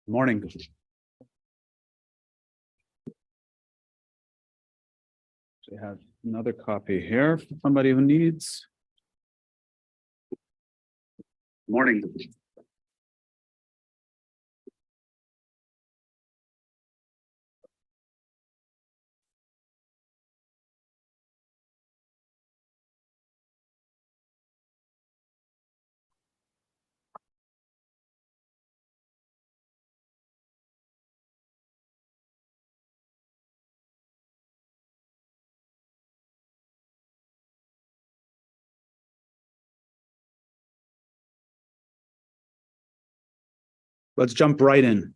Morning. So I have another copy here for somebody who needs. Morning. Let's jump right in.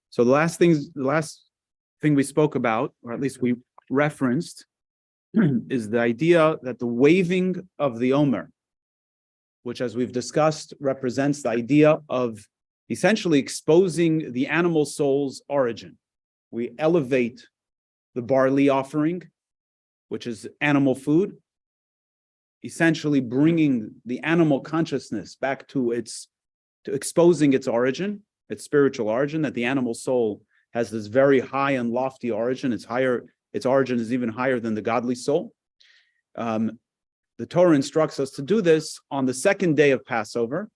So the last thing we spoke about, or at least we referenced, is the idea that the waving of the Omer, which, as we've discussed, represents the idea of essentially exposing the animal soul's origin. We elevate the barley offering, which is animal food, essentially bringing the animal consciousness back to exposing its origin, its spiritual origin, that the animal soul has this very high and lofty origin. Its origin is even higher than the godly soul. The Torah instructs us to do this on the second day of Passover,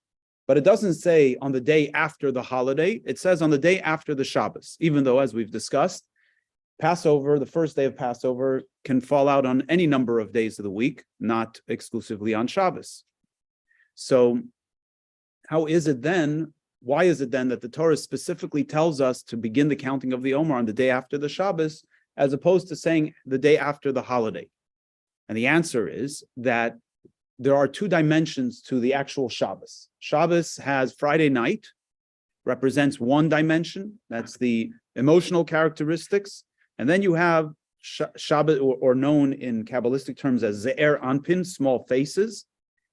but it doesn't say on the day after the holiday. It says on the day after the Shabbos, even though, as we've discussed, Passover, the first day of Passover, can fall out on any number of days of the week, not exclusively on Shabbos. So why is it then that the Torah specifically tells us to begin the counting of the Omer on the day after the Shabbos, as opposed to saying the day after the holiday? And the answer is that there are two dimensions to the actual Shabbos. Shabbos has Friday night, represents one dimension, that's the emotional characteristics. And then you have Shabbat, or known in Kabbalistic terms as Ze'er Anpin, small faces.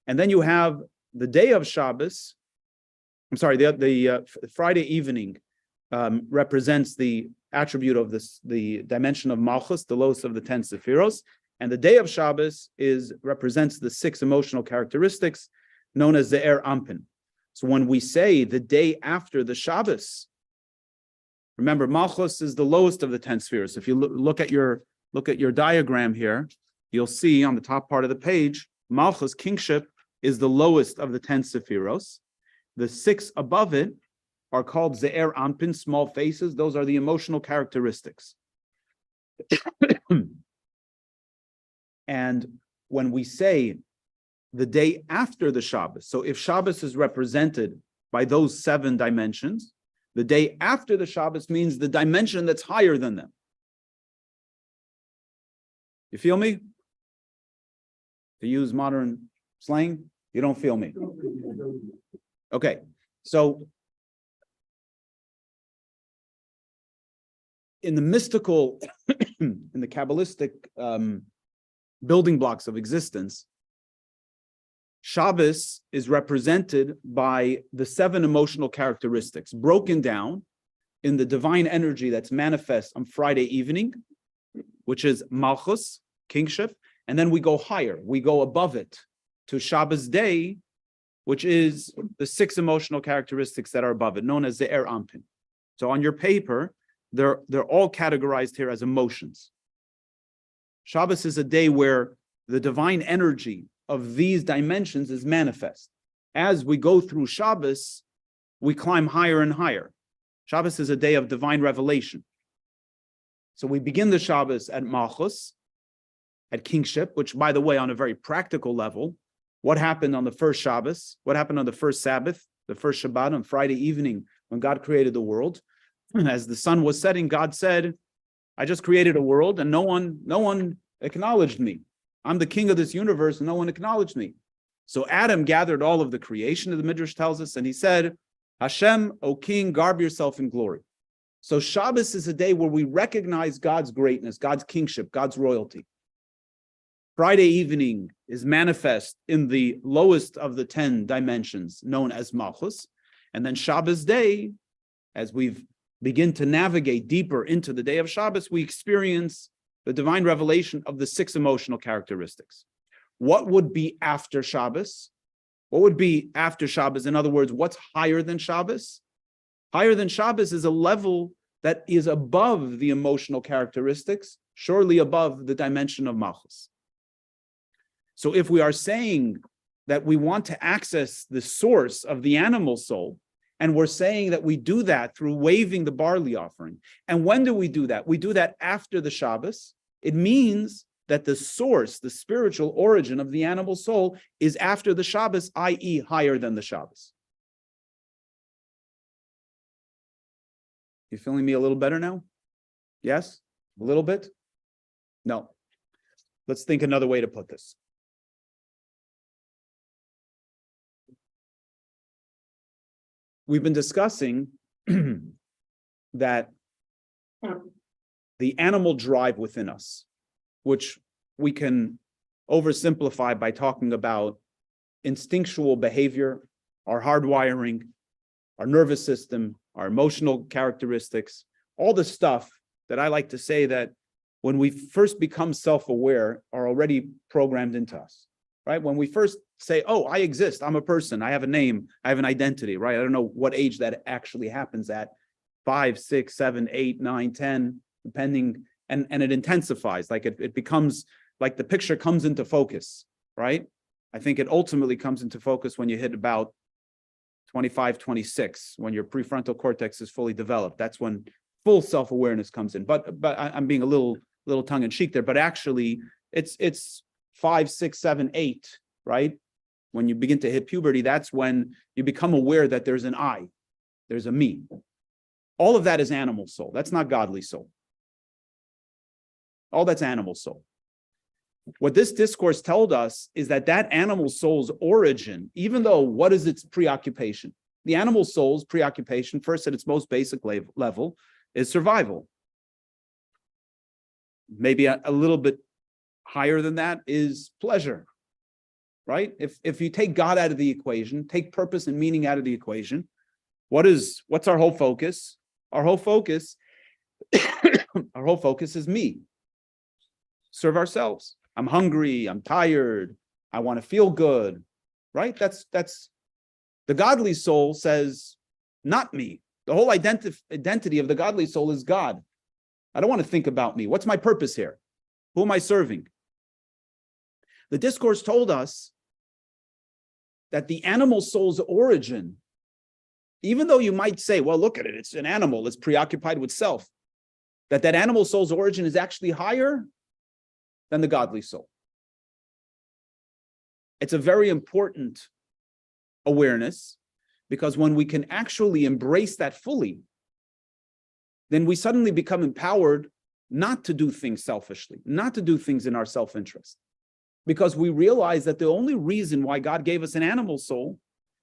And then you have the day of Shabbos. The Friday evening represents the attribute of the dimension of Malchus, the lowest of the 10 Sephiros. And the day of Shabbos represents the 6 emotional characteristics known as Ze'er Anpin. So when we say the day after the Shabbos, remember, Malchus is the lowest of the 10 spheres. If you look at your diagram here, you'll see on the top part of the page, Malchus, kingship, is the lowest of the 10 sephiros. The 6 above it are called Ze'er Anpin, small faces. Those are the emotional characteristics. And when we say the day after the Shabbos, so if Shabbos is represented by those 7 dimensions, the day after the Shabbos means the dimension that's higher than them. You feel me? To use modern slang, you don't feel me. Okay, so in the mystical, in the Kabbalistic building blocks of existence, Shabbos is represented by the 7 emotional characteristics broken down in the divine energy that's manifest on Friday evening, which is Malchus, kingship, and then we go higher, we go above it to Shabbos day, which is the 6 emotional characteristics that are above it, known as the Ze'er Anpin. So on your paper, they're all categorized here as emotions. Shabbos is a day where the divine energy of these dimensions is manifest. As we go through Shabbos, we climb higher and higher. Shabbos is a day of divine revelation. So we begin the Shabbos at Malchus, at kingship, which, by the way, on a very practical level, what happened on the first Shabbos? What happened on the first Sabbath, the first Shabbat, on Friday evening, when God created the world? As the sun was setting, God said, I just created a world and no one acknowledged me. I'm the king of this universe and no one acknowledged me. So Adam gathered all of the creation, the Midrash tells us, and he said, Hashem, O king, garb yourself in glory. So Shabbos is a day where we recognize God's greatness, God's kingship, God's royalty. Friday evening is manifest in the lowest of the 10 dimensions, known as Malchus. And then Shabbos day, as we've begin to navigate deeper into the day of Shabbos, we experience the divine revelation of the 6 emotional characteristics. What would be after Shabbos? What would be after Shabbos? In other words, what's higher than Shabbos? Higher than Shabbos is a level that is above the emotional characteristics, surely above the dimension of Malchus. So if we are saying that we want to access the source of the animal soul, and we're saying that we do that through waving the barley offering, and when do we do that? We do that after the Shabbos. It means that the source, the spiritual origin of the animal soul is after the Shabbos, i.e. higher than the Shabbos. You feeling me a little better now? Yes? A little bit? No. Let's think another way to put this. We've been discussing that the animal drive within us, which we can oversimplify by talking about instinctual behavior, our hardwiring, our nervous system, our emotional characteristics, all the stuff that I like to say that when we first become self-aware are already programmed into us, right? When we first say, oh, I exist, I'm a person, I have a name, I have an identity, right? I don't know what age that actually happens at, 5, 6, 7, 8, 9, 10, depending, and it intensifies, like it becomes, like the picture comes into focus, right? I think it ultimately comes into focus when you hit about 25, 26, when your prefrontal cortex is fully developed. That's when full self-awareness comes in. But I'm being a little tongue-in-cheek there, but actually it's 5, 6, 7, 8, right? When you begin to hit puberty, that's when you become aware that there's an I, there's a me. All of that is animal soul. That's not godly soul. All that's animal soul. What this discourse told us is that animal soul's origin, even though what is its preoccupation? The animal soul's preoccupation, first at its most basic level, is survival. Maybe a little bit higher than that is pleasure, right? If you take God out of the equation, take purpose and meaning out of the equation, what's our whole focus? Our whole focus is me. Serve ourselves. I'm hungry, I'm tired, I want to feel good, right? That's the godly soul says, not me. The whole identity of the godly soul is God. I don't want to think about me. What's my purpose here? Who am I serving? The discourse told us that the animal soul's origin, even though you might say, well, look at it, it's an animal, it's preoccupied with self, that animal soul's origin is actually higher than the godly soul. It's a very important awareness, because when we can actually embrace that fully, then we suddenly become empowered not to do things selfishly, not to do things in our self-interest, because we realize that the only reason why God gave us an animal soul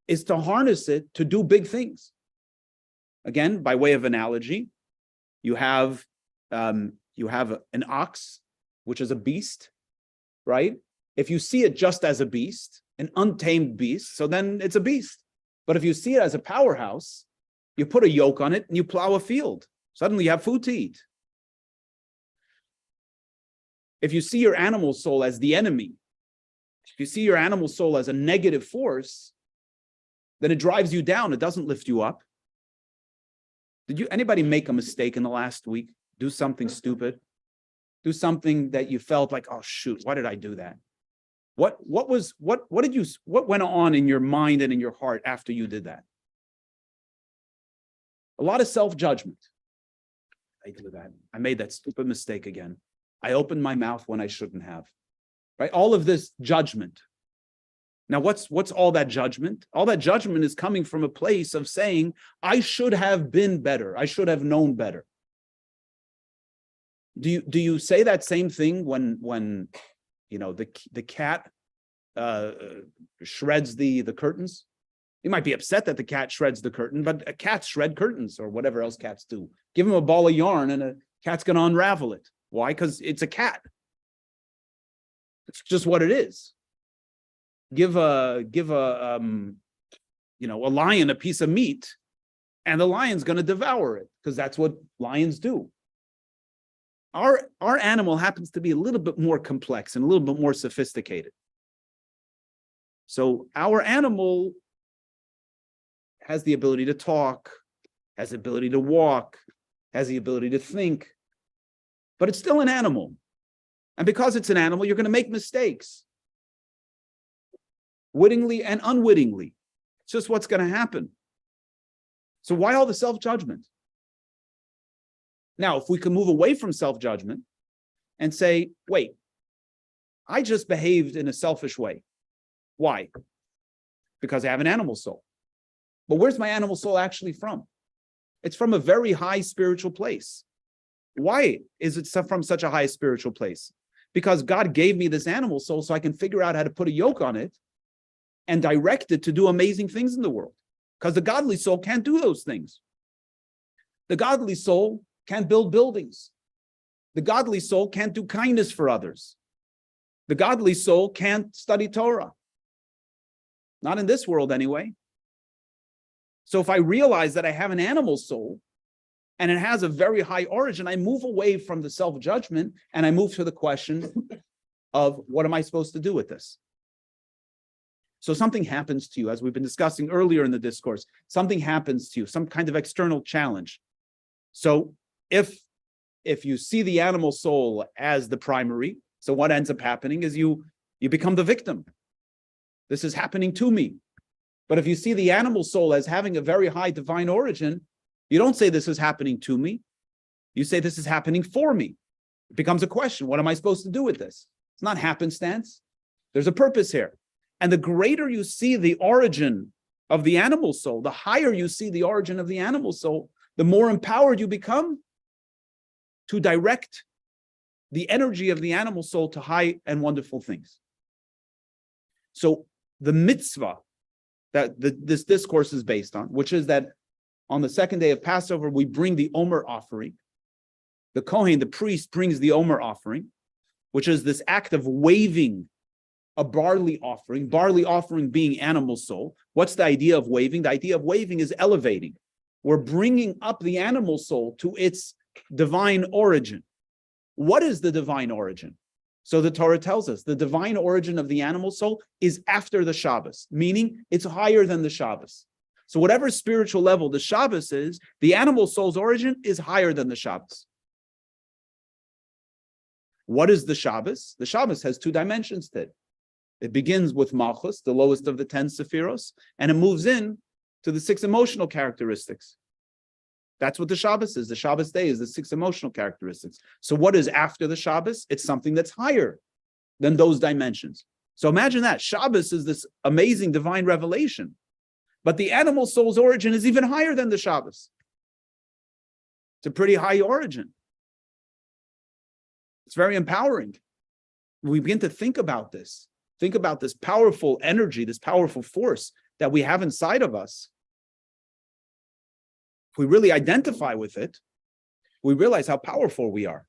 is to harness it to do big things. Again, by way of analogy, you have an ox, which is a beast, right? If you see it just as a beast, an untamed beast, so then it's a beast. But if you see it as a powerhouse, you put a yoke on it and you plow a field. Suddenly you have food to eat. If you see your animal soul as the enemy, if you see your animal soul as a negative force, then it drives you down. It doesn't lift you up. Did anybody make a mistake in the last week? Do something stupid? Do something that you felt like, oh shoot, why did I do that? What went on in your mind and in your heart after you did that? A lot of self-judgment. I do that. I made that stupid mistake again. I opened my mouth when I shouldn't have. Right? All of this judgment. Now, what's all that judgment? All that judgment is coming from a place of saying, I should have been better. I should have known better. Do you say that same thing when you know the cat shreds the curtains? You might be upset that the cat shreds the curtain, but cats shred curtains or whatever else cats do. Give them a ball of yarn and a cat's going to unravel it. Why? Because it's a cat. It's just what it is. Give a lion a piece of meat, and the lion's going to devour it because that's what lions do. Our animal happens to be a little bit more complex and a little bit more sophisticated. So our animal has the ability to talk, has the ability to walk, has the ability to think, but it's still an animal. And because it's an animal, you're going to make mistakes, wittingly and unwittingly. It's just what's going to happen. So why all the self-judgment? Now, if we can move away from self-judgment and say, wait, I just behaved in a selfish way. Why? Because I have an animal soul. But where's my animal soul actually from? It's from a very high spiritual place. Why is it from such a high spiritual place? Because God gave me this animal soul so I can figure out how to put a yoke on it and direct it to do amazing things in the world. Because the godly soul can't do those things. The godly soul can't build buildings. The godly soul can't do kindness for others. The godly soul can't study Torah. Not in this world anyway. So if I realize that I have an animal soul and it has a very high origin, I move away from the self-judgment and I move to the question of what am I supposed to do with this? So something happens to you, as we've been discussing earlier in the discourse, something happens to you, some kind of external challenge. So if you see the animal soul as the primary, so what ends up happening is you become the victim. This is happening to me. But if you see the animal soul as having a very high divine origin, you don't say this is happening to me. You say this is happening for me. It becomes a question. What am I supposed to do with this? It's not happenstance. There's a purpose here. And the greater you see the origin of the animal soul, the higher you see the origin of the animal soul, the more empowered you become to direct the energy of the animal soul to high and wonderful things. So the mitzvah that this discourse is based on, which is that on the second day of Passover, we bring the Omer offering. The Kohen, the priest, brings the Omer offering, which is this act of waving a barley offering being animal soul. What's the idea of waving? The idea of waving is elevating. We're bringing up the animal soul to its divine origin. What is the divine origin? So the Torah tells us the divine origin of the animal soul is after the Shabbos, meaning it's higher than the Shabbos. So whatever spiritual level the Shabbos is, the animal soul's origin is higher than the Shabbos. What is the Shabbos? The Shabbos has two dimensions to it. It begins with Malchus, the lowest of the 10 Sephiros, and it moves in to the 6 emotional characteristics. That's what the Shabbos is. The Shabbos day is the 6 emotional characteristics. So what is after the Shabbos? It's something that's higher than those dimensions. So imagine that. Shabbos is this amazing divine revelation. But the animal soul's origin is even higher than the Shabbos. It's a pretty high origin. It's very empowering. We begin to think about this powerful energy, this powerful force that we have inside of us. If we really identify with it, we realize how powerful we are.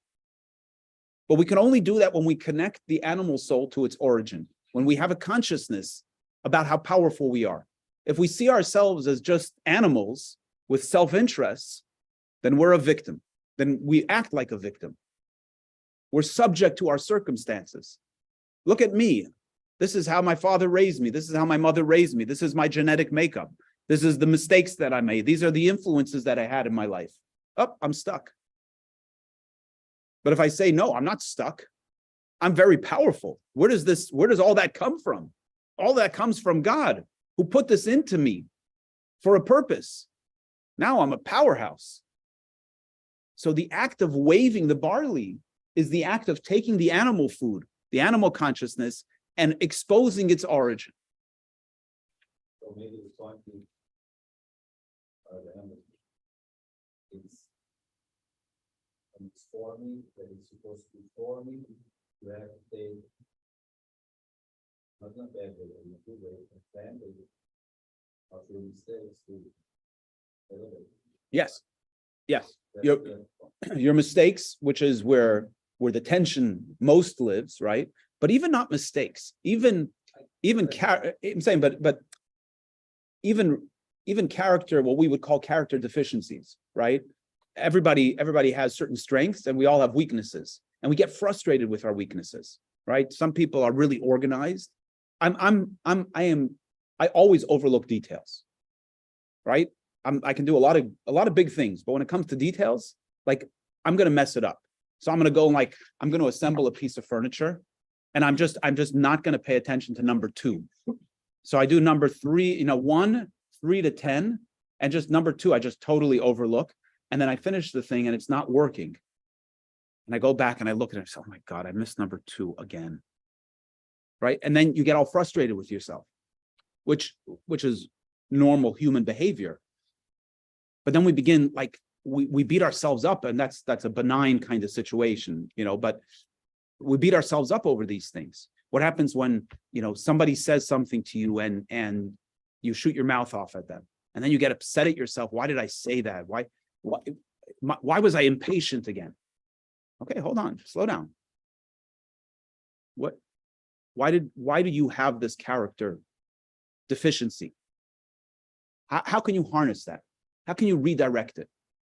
But we can only do that when we connect the animal soul to its origin, when we have a consciousness about how powerful we are. If we see ourselves as just animals with self-interests, then we're a victim. Then we act like a victim. We're subject to our circumstances. Look at me. This is how my father raised me. This is how my mother raised me. This is my genetic makeup. This is the mistakes that I made. These are the influences that I had in my life. Oh, I'm stuck. But if I say, no, I'm not stuck. I'm very powerful. Where does all that come from? All that comes from God, who put this into me for a purpose. Now I'm a powerhouse. So the act of waving the barley is the act of taking the animal food, the animal consciousness, and exposing its origin. So maybe the point is, it's forming, that it's supposed to be forming, you have to take, not bad way, in a good way, and plan of your mistakes to elevate. Yes. Your mistakes, which is where the tension most lives, right? But even not mistakes, even character, what we would call character deficiencies, right? Everybody has certain strengths, and we all have weaknesses, and we get frustrated with our weaknesses, right? Some people are really organized. I always overlook details, right? I can do a lot of big things, but when it comes to details, like I'm going to mess it up. So I'm going to go like, I'm going to assemble a piece of furniture, and I'm just not going to pay attention to number 2. So I do number 3, 1, 3 to 10, and just number 2, I just totally overlook. And then I finish the thing and it's not working. And I go back and I look at it and say, oh my God, I missed number 2 again. Right. And then you get all frustrated with yourself, which is normal human behavior. But then we begin like, we beat ourselves up, and that's a benign kind of situation, but we beat ourselves up over these things. What happens when, somebody says something to you and you shoot your mouth off at them, and then you get upset at yourself. Why did I say that? Why was I impatient again? Okay, hold on, slow down. Why do you have this character deficiency? How can you harness that? How can you redirect it?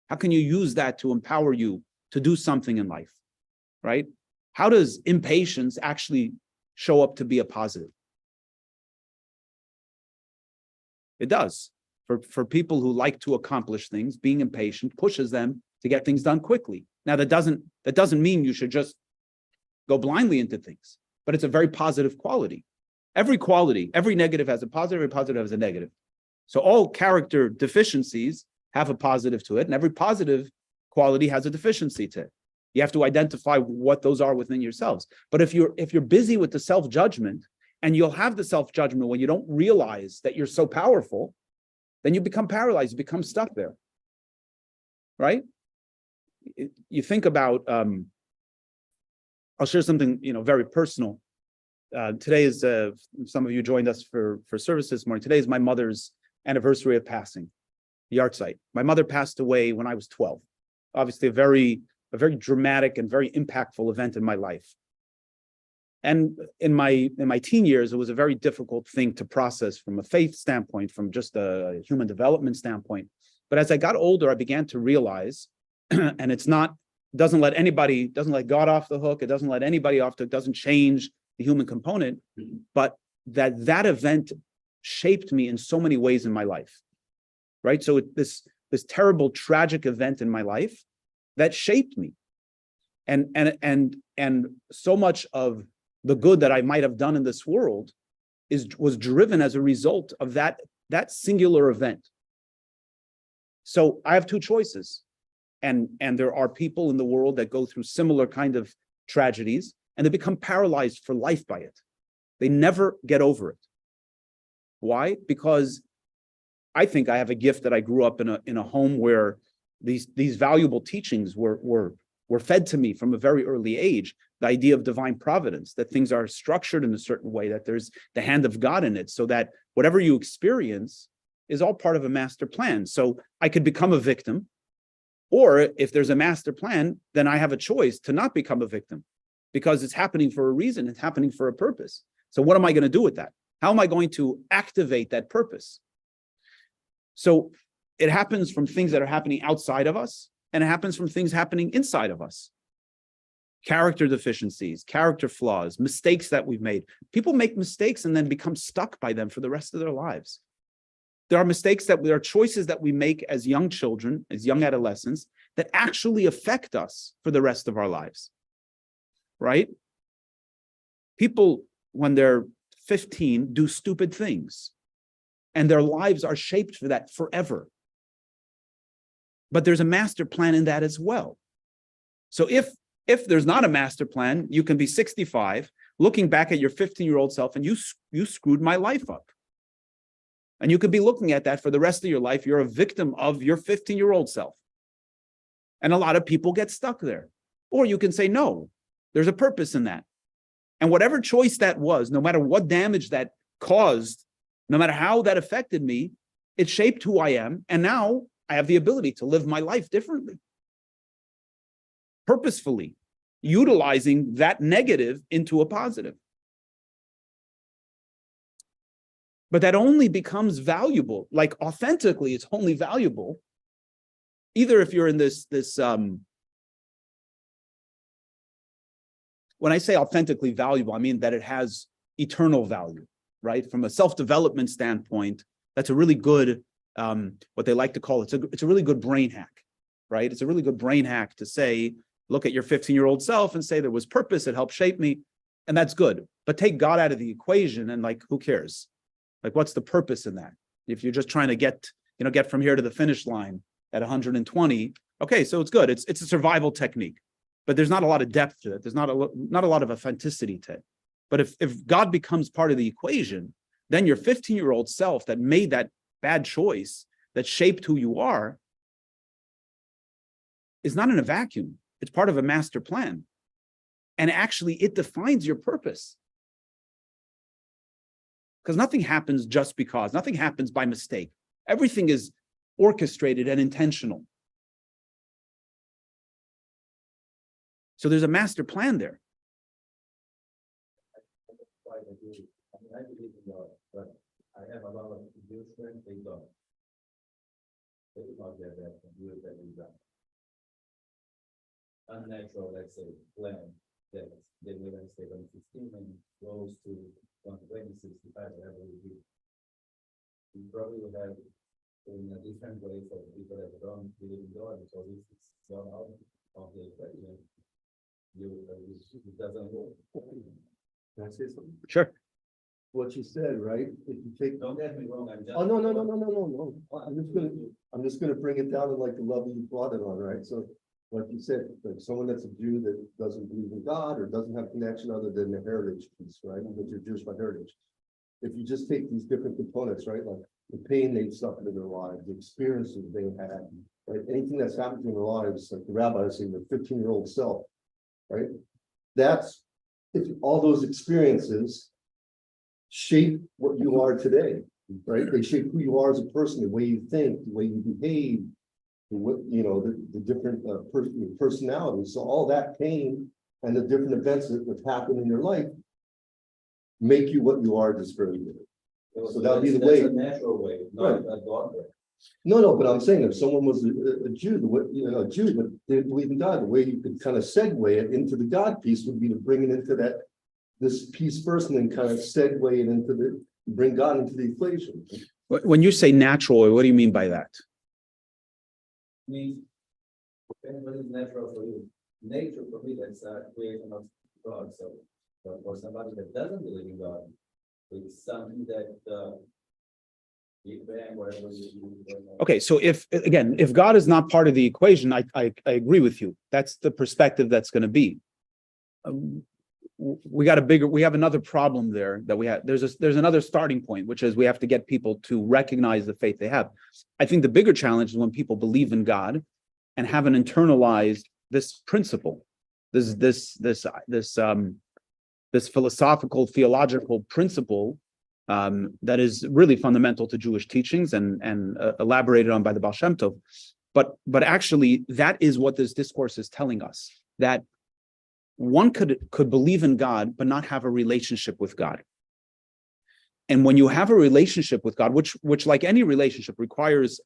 How can you use that to empower you to do something in life, right? How does impatience actually show up to be a positive? It does. For people who like to accomplish things, being impatient pushes them to get things done quickly. Now, that doesn't mean you should just go blindly into things, but it's a very positive quality. Every quality, every negative has a positive, every positive has a negative. So all character deficiencies have a positive to it, and every positive quality has a deficiency to it. You have to identify what those are within yourselves. But if you're busy with the self-judgment, and you'll have the self-judgment when you don't realize that you're so powerful, then you become paralyzed, you become stuck there, right? You think about, I'll share something, very personal. Today is, some of you joined us for service this morning. Today is my mother's anniversary of passing, the yahrzeit. My mother passed away when I was 12. Obviously, a very dramatic and very impactful event in my life. And in my teen years, it was a very difficult thing to process from a faith standpoint, from just a human development standpoint. But as I got older, I began to realize, and doesn't let God off the hook. It doesn't let anybody off the hook. It doesn't change the human component, but that event shaped me in so many ways in my life, right? So this terrible, tragic event in my life that shaped me, and so much of the good that I might have done in this world was driven as a result of that singular event. So I have 2 choices, and there are people in the world that go through similar kind of tragedies, and they become paralyzed for life by it. They never get over it. Why? Because I think I have a gift that I grew up in a home where these valuable teachings were fed to me from a very early age. The idea of divine providence, that things are structured in a certain way, that there's the hand of God in it, so that whatever you experience is all part of a master plan. So I could become a victim, or if there's a master plan, then I have a choice to not become a victim, because it's happening for a reason, it's happening for a purpose. So what am I going to do with that? How am I going to activate that purpose? So it happens from things that are happening outside of us, and it happens from things happening inside of us. Character deficiencies, character flaws, mistakes that we've made. People make mistakes and then become stuck by them for the rest of their lives. There are choices that we make as young children, as young adolescents, that actually affect us for the rest of our lives, right? People, when they're 15, do stupid things, and their lives are shaped for that forever. But there's a master plan in that as well. So if there's not a master plan, you can be 65, looking back at your 15-year-old self, and you screwed my life up. And you could be looking at that for the rest of your life. You're a victim of your 15-year-old self. And a lot of people get stuck there. Or you can say, no, there's a purpose in that. And whatever choice that was, no matter what damage that caused, no matter how that affected me, it shaped who I am. And now I have the ability to live my life differently, purposefully, utilizing that negative into a positive. But that only becomes valuable, like authentically, it's only valuable either if you're in this when I say authentically valuable, I mean that it has eternal value, right? From a self-development standpoint, that's a really good what they like to call it's a really good brain hack, right? It's a really good brain hack to say, look at your 15-year-old self and say there was purpose, it helped shape me, and that's good. But take God out of the equation and like, who cares? Like, what's the purpose in that? If you're just trying to get from here to the finish line at 120, okay, so it's good. It's a survival technique, but there's not a lot of depth to it. There's not a lot of authenticity to it. But if God becomes part of the equation, then your 15-year-old self that made that bad choice, that shaped who you are, is not in a vacuum. It's part of a master plan. And actually, it defines your purpose. Because nothing happens just because. Nothing happens by mistake. Everything is orchestrated and intentional. So there's a master plan there. I believe in God, but I have a lot of Jewish friends, they don't. They do not get that from Jewish that we done. Unnatural, let's say, plan that they live in a state of 16 and goes to 120, 65, whatever it is. You probably would have in a different way for people that don't believe in God, because if it's gone out of the equation, it doesn't work. Can I say something? Sure. What you said, right? If you take. Don't get me wrong, I'm just. Oh, no. I'm just gonna bring it down to like the level you brought it on, right? So, like you said, like someone that's a Jew that doesn't believe in God or doesn't have connection other than the heritage piece, right? Because you're Jewish by heritage. If you just take these different components, right? Like the pain they've suffered in their lives, the experiences they had, right? Anything that's happened in their lives, like the rabbi is saying, the 15-year-old self, right? That's if all those experiences shape what you are today, right? They shape who you are as a person, the way you think, the way you behave, the different personalities. So all that pain and the different events that happen in your life make you what you are this very day. So that would be the way. That's a natural way, not a God way. No, but I'm saying if someone was a Jew, a Jew but didn't believe in God, the way you could kind of segue it into the God piece would be to bring it into this piece first, and then kind of segue it into bring God into the equation. When you say natural, what do you mean by that? Means what is natural for you? Nature for me, that's a creation of God. So for somebody that doesn't believe in God, it's something that Big Bang, whatever you Okay, so if God is not part of the equation, I agree with you. That's the perspective that's going to be. We have another problem there that we have. There's another starting point, which is we have to get people to recognize the faith they have. I think the bigger challenge is when people believe in God and haven't internalized this principle, this philosophical, theological principle that is really fundamental to Jewish teachings and elaborated on by the Baal Shem Tov. But actually, that is what this discourse is telling us, that one could believe in God, but not have a relationship with God. And when you have a relationship with God, which like any relationship requires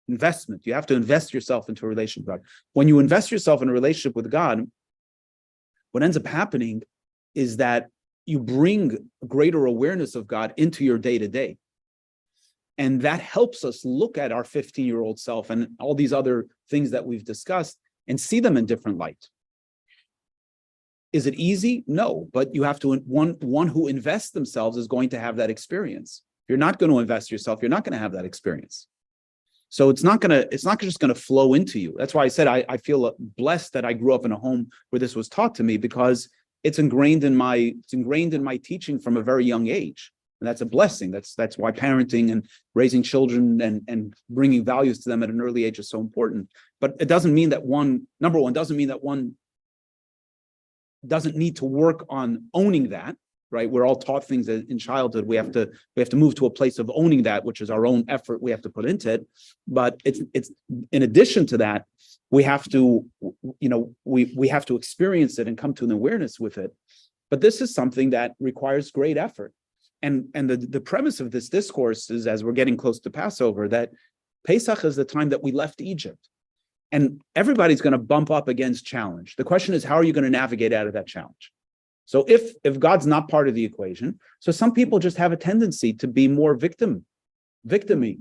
investment, you have to invest yourself into a relationship with God. When you invest yourself in a relationship with God, what ends up happening is that you bring greater awareness of God into your day-to-day. And that helps us look at our 15-year-old self and all these other things that we've discussed and see them in different light. Is it easy? No, but you have to, one who invests themselves is going to have that experience. If you're not going to invest yourself, you're not going to have that experience. So it's not just going to flow into you. That's why I said I feel blessed that I grew up in a home where this was taught to me, because it's ingrained in my teaching from a very young age. And that's a blessing. That's why parenting and raising children and bringing values to them at an early age is so important. But it doesn't mean that one doesn't need to work on owning that, right? We're all taught things in childhood. We have to move to a place of owning that, which is our own effort we have to put into it. But it's in addition to that, we have to, we have to experience it and come to an awareness with it. But this is something that requires great effort. And the premise of this discourse is, as we're getting close to Passover, that Pesach is the time that we left Egypt. And everybody's going to bump up against challenge. The question is, how are you going to navigate out of that challenge? So if God's not part of the equation, so some people just have a tendency to be more victim-y.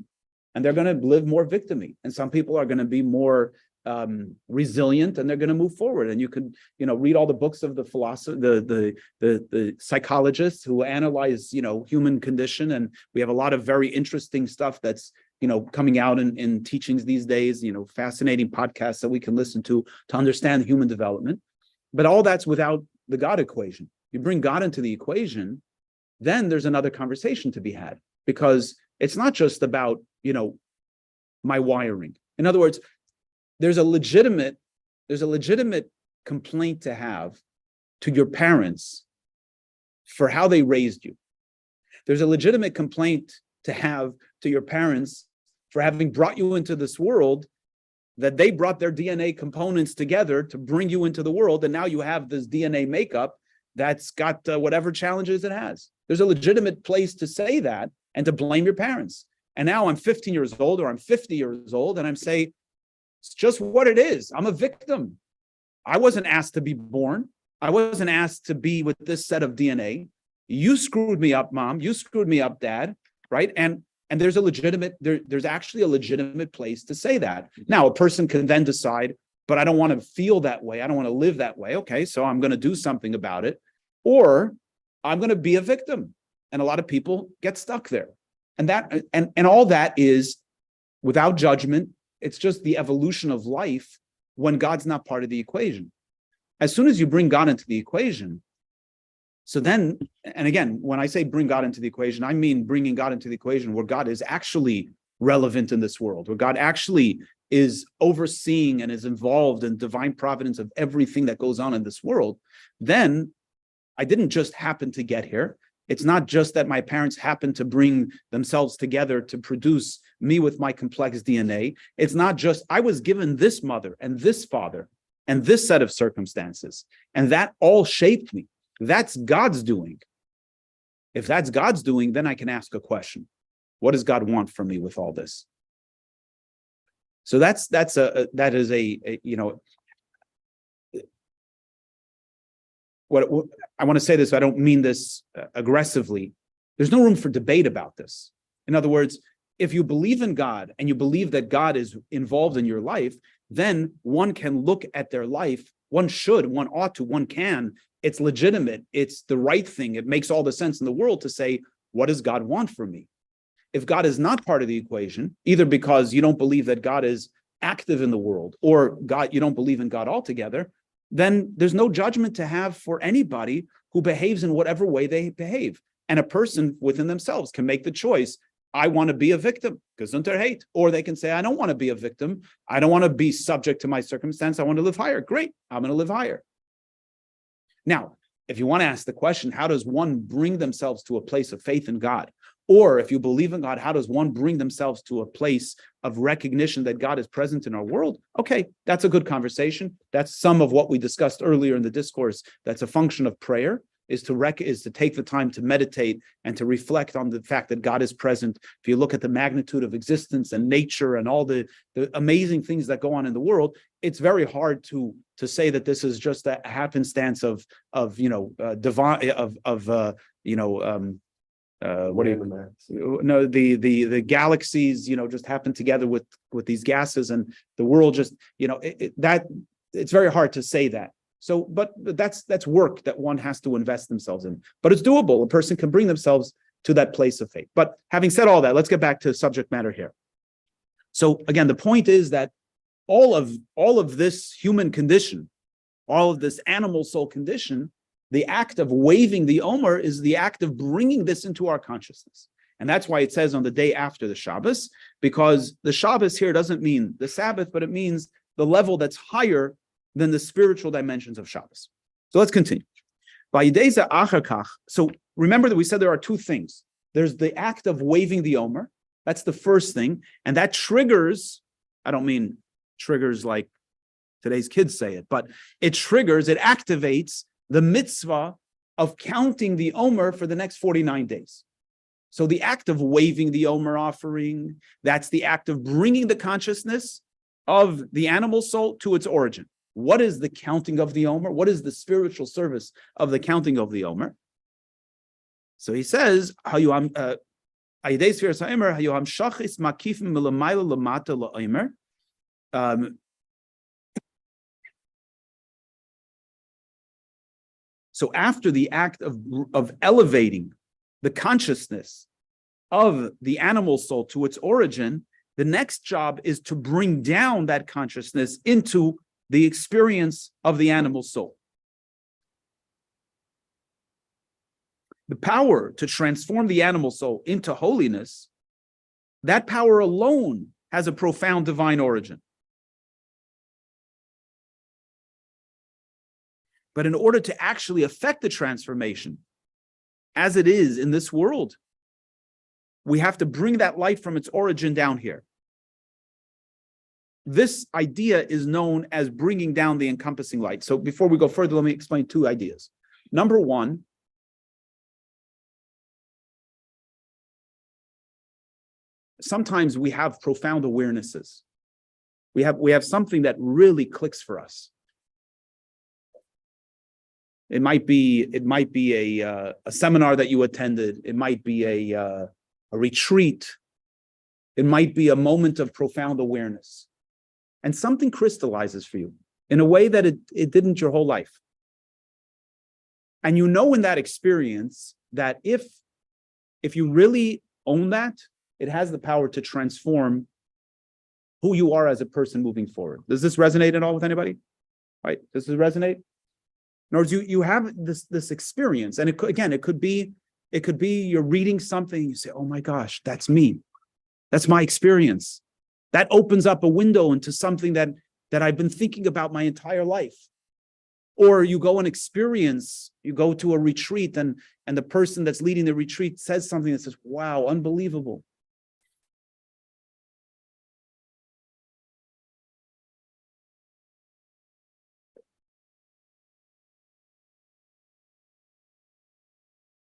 and they're going to live more victim-y. And some people are going to be more resilient, and they're going to move forward. And you could, read all the books of the philosopher, the psychologists who analyze, human condition. And we have a lot of very interesting stuff that's, coming out in teachings these days, fascinating podcasts that we can listen to understand human development. But all that's without the God equation. You bring God into the equation, then there's another conversation to be had, because it's not just about, my wiring. In other words, there's a legitimate complaint to have to your parents for how they raised you. There's a legitimate complaint to have to your parents for having brought you into this world, that they brought their DNA components together to bring you into the world, and now you have this DNA makeup that's got whatever challenges it has. There's a legitimate place to say that and to blame your parents. And now I'm 15 years old or I'm 50 years old, and I'm saying, it's just what it is. I'm a victim. I wasn't asked to be born. I wasn't asked to be with this set of DNA. You screwed me up, Mom. You screwed me up, Dad. Right? And there's there's actually a legitimate place to say that. Now, a person can then decide, but I don't want to feel that way. I don't want to live that way. Okay, so I'm going to do something about it, or I'm going to be a victim. And a lot of people get stuck there. And that and all that is without judgment. It's just the evolution of life when God's not part of the equation. As soon as you bring God into the equation, so then, and again, when I say bring God into the equation, I mean bringing God into the equation where God is actually relevant in this world, where God actually is overseeing and is involved in divine providence of everything that goes on in this world. Then I didn't just happen to get here. It's not just that my parents happened to bring themselves together to produce me with my complex DNA. It's not just I was given this mother and this father and this set of circumstances, and that all shaped me. That's God's doing. If that's God's doing, then I can ask a question. What does God want from me with all this? So that is what I want to say this, I don't mean this aggressively. There's no room for debate about this. In other words, if you believe in God and you believe that God is involved in your life, then one can look at their life. One should, one ought to, one can. It's legitimate. It's the right thing. It makes all the sense in the world to say, what does God want from me? If God is not part of the equation, either because you don't believe that God is active in the world, or you don't believe in God altogether, then there's no judgment to have for anybody who behaves in whatever way they behave. And a person within themselves can make the choice, I want to be a victim, gesundheit hate, or they can say, I don't want to be a victim. I don't want to be subject to my circumstance. I want to live higher. Great, I'm going to live higher. Now, if you want to ask the question, how does one bring themselves to a place of faith in God? Or if you believe in God, how does one bring themselves to a place of recognition that God is present in our world? Okay, that's a good conversation. That's some of what we discussed earlier in the discourse. That's a function of prayer, is to take the time to meditate and to reflect on the fact that God is present. If you look at the magnitude of existence and nature and all the amazing things that go on in the world, it's very hard to say that this is just a happenstance of the galaxies just happen together with these gases, and the world just it's very hard to say that. So but that's work that one has to invest themselves in, but it's doable. A person can bring themselves to that place of faith. But having said all that, let's get back to subject matter here. So again, the point is that all of this human condition, all of this animal soul condition, the act of waving the Omer is the act of bringing this into our consciousness. And that's why it says on the day after the Shabbos, because the Shabbos here doesn't mean the Sabbath, but it means the level that's higher than the spiritual dimensions of Shabbos. So let's continue. So remember that we said there are two things. There's the act of waving the Omer. That's the first thing. And that triggers, I don't mean triggers like today's kids say it, but it activates the mitzvah of counting the Omer for the next 49 days. So the act of waving the Omer offering, that's the act of bringing the consciousness of the animal soul to its origin. What is the counting of the Omer? What is the spiritual service of the counting of the Omer? So he says, So after the act of elevating the consciousness of the animal soul to its origin, the next job is to bring down that consciousness into the experience of the animal soul. The power to transform the animal soul into holiness, that power alone has a profound divine origin. But in order to actually affect the transformation, as it is in this world, we have to bring that light from its origin down here. This idea is known as bringing down the encompassing light. So before we go further, let me explain two ideas. Number one, sometimes we have profound awarenesses. We have something that really clicks for us. It might be a seminar that you attended. It might be a retreat. It might be a moment of profound awareness. And something crystallizes for you in a way that it didn't your whole life. And you know in that experience that if you really own that, it has the power to transform who you are as a person moving forward. Does this resonate at all with anybody? Right? Does this resonate? In other words, you have this experience, and it could be you're reading something, and you say, "Oh my gosh, that's me. That's my experience." That opens up a window into something that I've been thinking about my entire life. Or you go and experience, you go to a retreat, and the person that's leading the retreat says something that says, "Wow, unbelievable."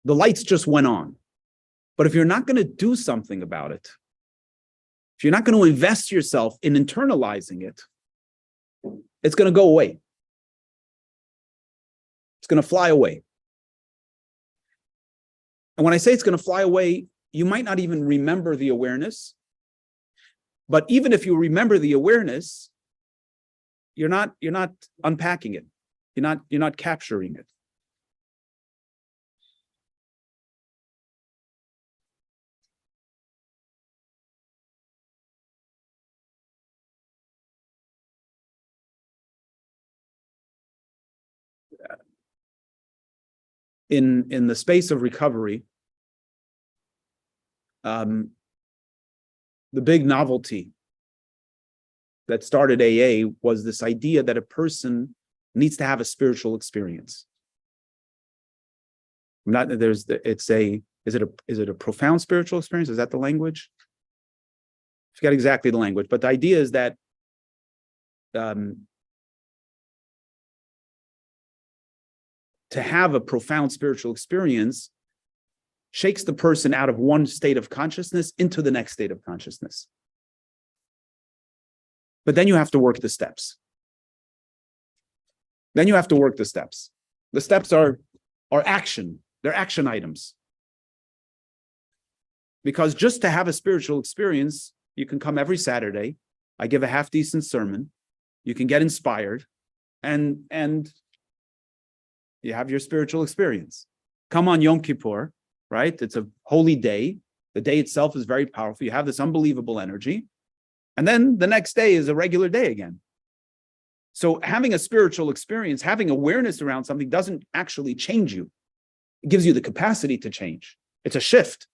The lights just went on. But if you're not going to do something about it, if you're not going to invest yourself in internalizing it, it's going to go away. It's going to fly away. And when I say it's going to fly away, you might not even remember the awareness. But even if you remember the awareness, you're not unpacking it. You're not capturing it. In the space of recovery, the big novelty that started AA was this idea that a person needs to have a spiritual experience. Is it a profound spiritual experience? Is that the language? I forget exactly the language, but the idea is that to have a profound spiritual experience shakes the person out of one state of consciousness into the next state of consciousness. But then you have to work the steps. The steps are action. They're action items. Because just to have a spiritual experience, you can come every Saturday. I give a half-decent sermon. You can get inspired and you have your spiritual experience. Come on Yom Kippur, right? It's a holy day. The day itself is very powerful. You have this unbelievable energy. And then the next day is a regular day again. So having a spiritual experience, having awareness around something doesn't actually change you. It gives you the capacity to change. It's a shift,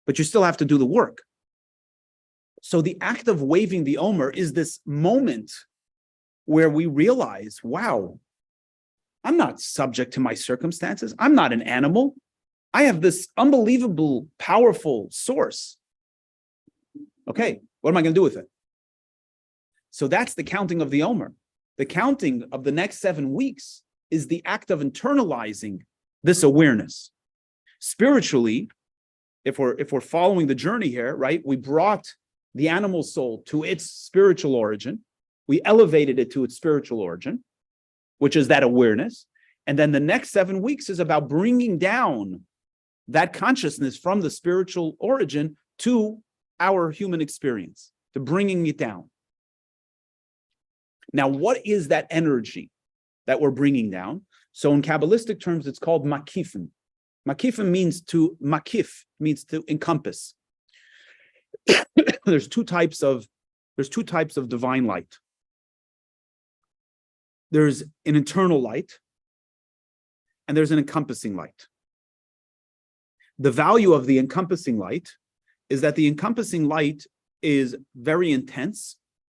but you still have to do the work. So the act of waving the Omer is this moment where we realize, wow, I'm not subject to my circumstances. I'm not an animal. I have this unbelievable, powerful source. Okay, what am I going to do with it? So that's the counting of the Omer. The counting of the next 7 weeks is the act of internalizing this awareness. Spiritually, if we're following the journey here, right, we brought the animal soul to its spiritual origin. We elevated it to its spiritual origin, which is that awareness. And then the next 7 weeks is about bringing down that consciousness from the spiritual origin to our human experience, to bringing it down. Now, what is that energy that we're bringing down? So in Kabbalistic terms, it's called makifim. Makifim means to encompass. There's two types of divine light. There's an internal light, and there's an encompassing light. The value of the encompassing light is that the encompassing light is very intense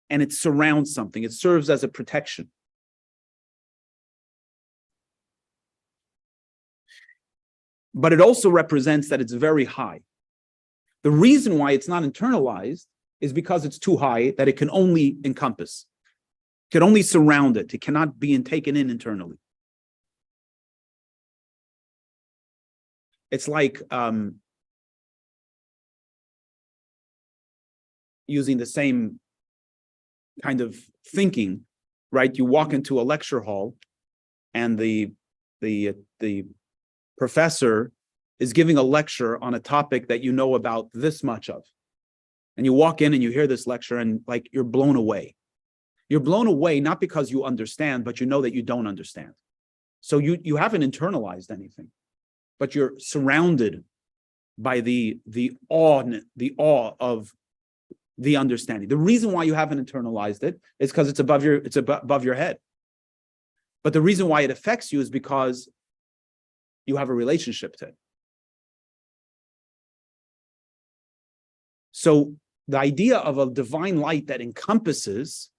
and it surrounds something. It serves as a protection. But it also represents that it's very high. The reason why it's not internalized is because it's too high, that it can only encompass. It can only surround it. It cannot be taken in internally. It's like using the same kind of thinking, right? You walk into a lecture hall and the professor is giving a lecture on a topic that you know about this much of. And you walk in and you hear this lecture and like you're blown away. You're blown away not because you understand, but you know that you don't understand. So you haven't internalized anything, but you're surrounded by the awe of the understanding. The reason why you haven't internalized it is because it's above your head. But the reason why it affects you is because you have a relationship to it. So the idea of a divine light that encompasses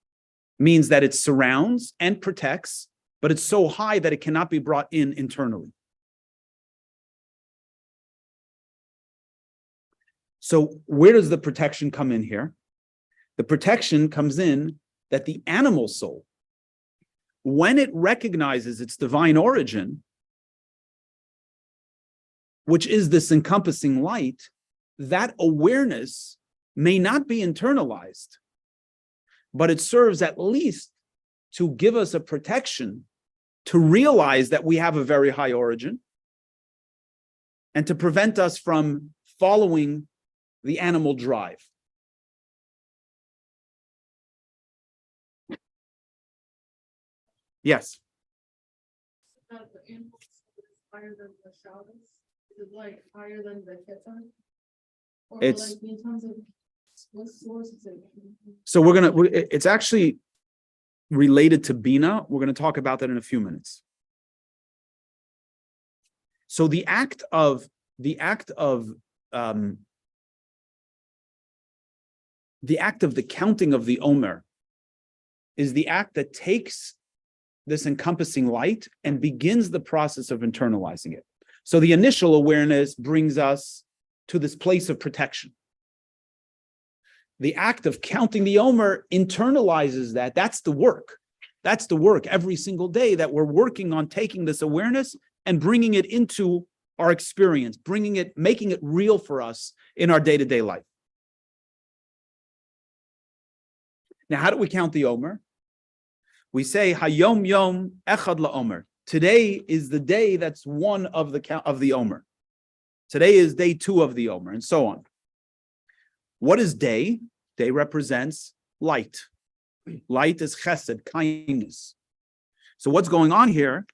means that it surrounds and protects, but it's so high that it cannot be brought in internally. So where does the protection come in here? The protection comes in that the animal soul, when it recognizes its divine origin, which is this encompassing light, that awareness may not be internalized, but it serves at least to give us a protection to realize that we have a very high origin and to prevent us from following the animal drive. Yes. The animal is higher than the Shabbos? Is it like higher than the Ketan? Or It's like in terms of what source is it? so it's actually related to Bina. We're going to talk about that in a few minutes. So the act of the counting of the Omer is the act that takes this encompassing light and begins the process of internalizing it. So the initial awareness brings us to this place of protection. The act of counting the Omer internalizes that. That's the work. That's the work every single day that we're working on taking this awareness and bringing it into our experience, making it real for us in our day-to-day life. Now, how do we count the Omer? We say, Hayom Yom Echad LaOmer. Today is the day that's one of the Omer. Today is day 2 of the Omer, and so on. What is day? Day represents light. Light is chesed, kindness. So what's going on here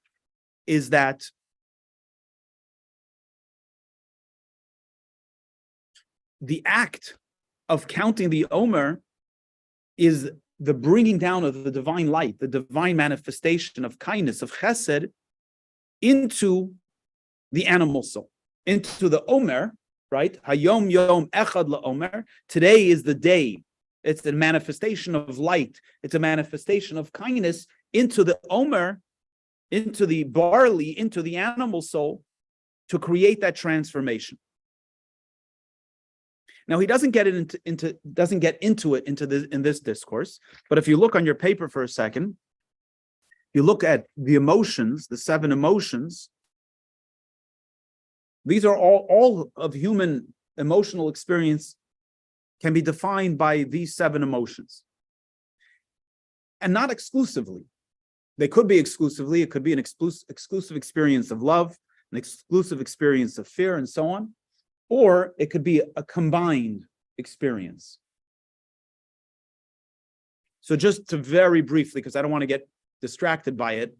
is that the act of counting the Omer is the bringing down of the divine light, the divine manifestation of kindness, of chesed, into the animal soul, into the Omer, right? Hayom Yom Echad LaOmer. Today is the day. It's the manifestation of light. It's a manifestation of kindness into the Omer, into the barley, into the animal soul, to create that transformation. Now, he doesn't get into it in this discourse, but if you look on your paper for a second, you look at the emotions, the 7 emotions. These are all of human emotional experience can be defined by these 7 emotions. And not exclusively. They could be exclusively. It could be an exclusive experience of love, an exclusive experience of fear, and so on. or it could be a combined experience. So just to very briefly, because I don't want to get distracted by it,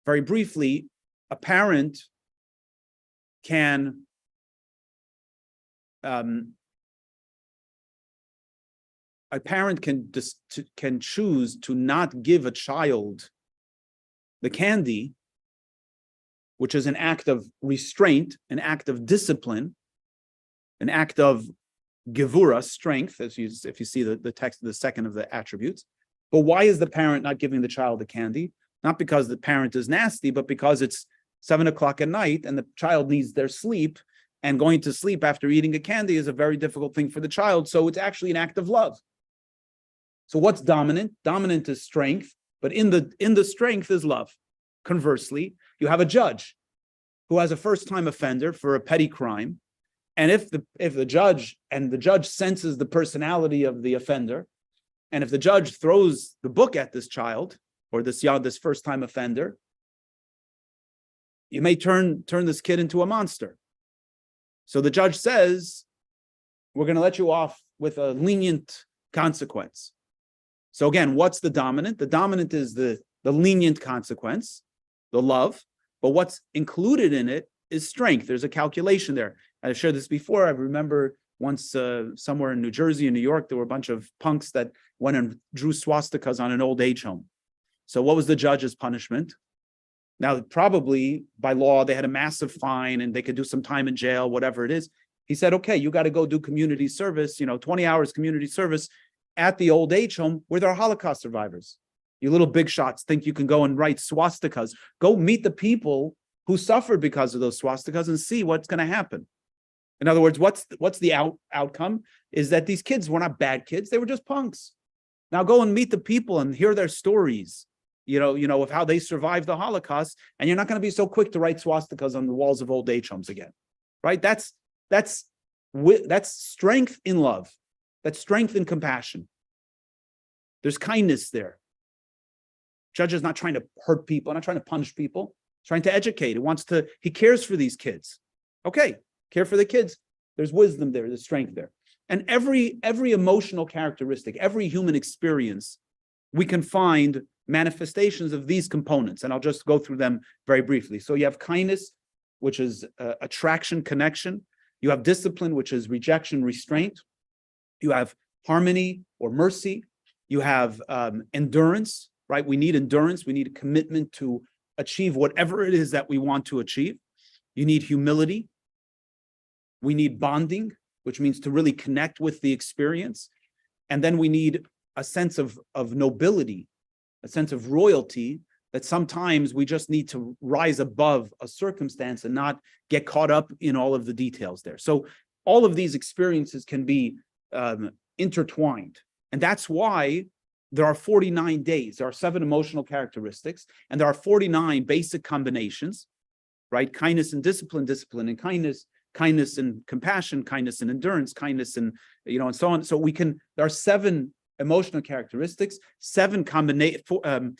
very briefly, a parent can can choose to not give a child the candy, which is an act of restraint, an act of discipline, an act of gevura, strength, if you see the text of the second of the attributes. But why is the parent not giving the child the candy? Not because the parent is nasty, but because it's 7 o'clock at night and the child needs their sleep, and going to sleep after eating a candy is a very difficult thing for the child. So it's actually an act of love. So what's dominant? Dominant is strength, but in the strength is love. Conversely, you have a judge who has a first-time offender for a petty crime. And if the judge senses the personality of the offender, and if the judge throws the book at this child or this first-time offender, you may turn this kid into a monster. So the judge says, we're going to let you off with a lenient consequence. So again, what's the dominant? The dominant is the lenient consequence, the love, but what's included in it is strength. There's a calculation there. I've shared this before. I remember once somewhere in New Jersey and New York, there were a bunch of punks that went and drew swastikas on an old age home. So what was the judge's punishment? Now, probably by law, they had a massive fine and they could do some time in jail, whatever it is. He said, okay, you got to go do community service, 20 hours community service at the old age home where there are Holocaust survivors. You little big shots think you can go and write swastikas. Go meet the people who suffered because of those swastikas and see what's going to happen. In other words, what's the outcome is that these kids were not bad kids. They were just punks. Now go and meet the people and hear their stories, of how they survived the Holocaust, and you're not going to be so quick to write swastikas on the walls of old age homes again, right? That's strength in love. That's strength in compassion. There's kindness there. Judge is not trying to hurt people, not trying to punish people, trying to educate. He cares for these kids. Okay, care for the kids. There's wisdom there, there's strength there. And every emotional characteristic, every human experience, we can find manifestations of these components, and I'll just go through them very briefly. So you have kindness, which is attraction, connection. You have discipline, which is rejection, restraint. You have harmony or mercy. You have endurance, right? We need endurance. We need a commitment to achieve whatever it is that we want to achieve. You need humility. We need bonding, which means to really connect with the experience. And then we need a sense of nobility, a sense of royalty, that sometimes we just need to rise above a circumstance and not get caught up in all of the details there. So all of these experiences can be intertwined. And that's why there are 49 days. There are 7 emotional characteristics, and there are 49 basic combinations, right? Kindness and discipline, discipline and kindness, kindness and compassion, kindness and endurance, kindness and, and so on. So there are 7 emotional characteristics, 7 combination,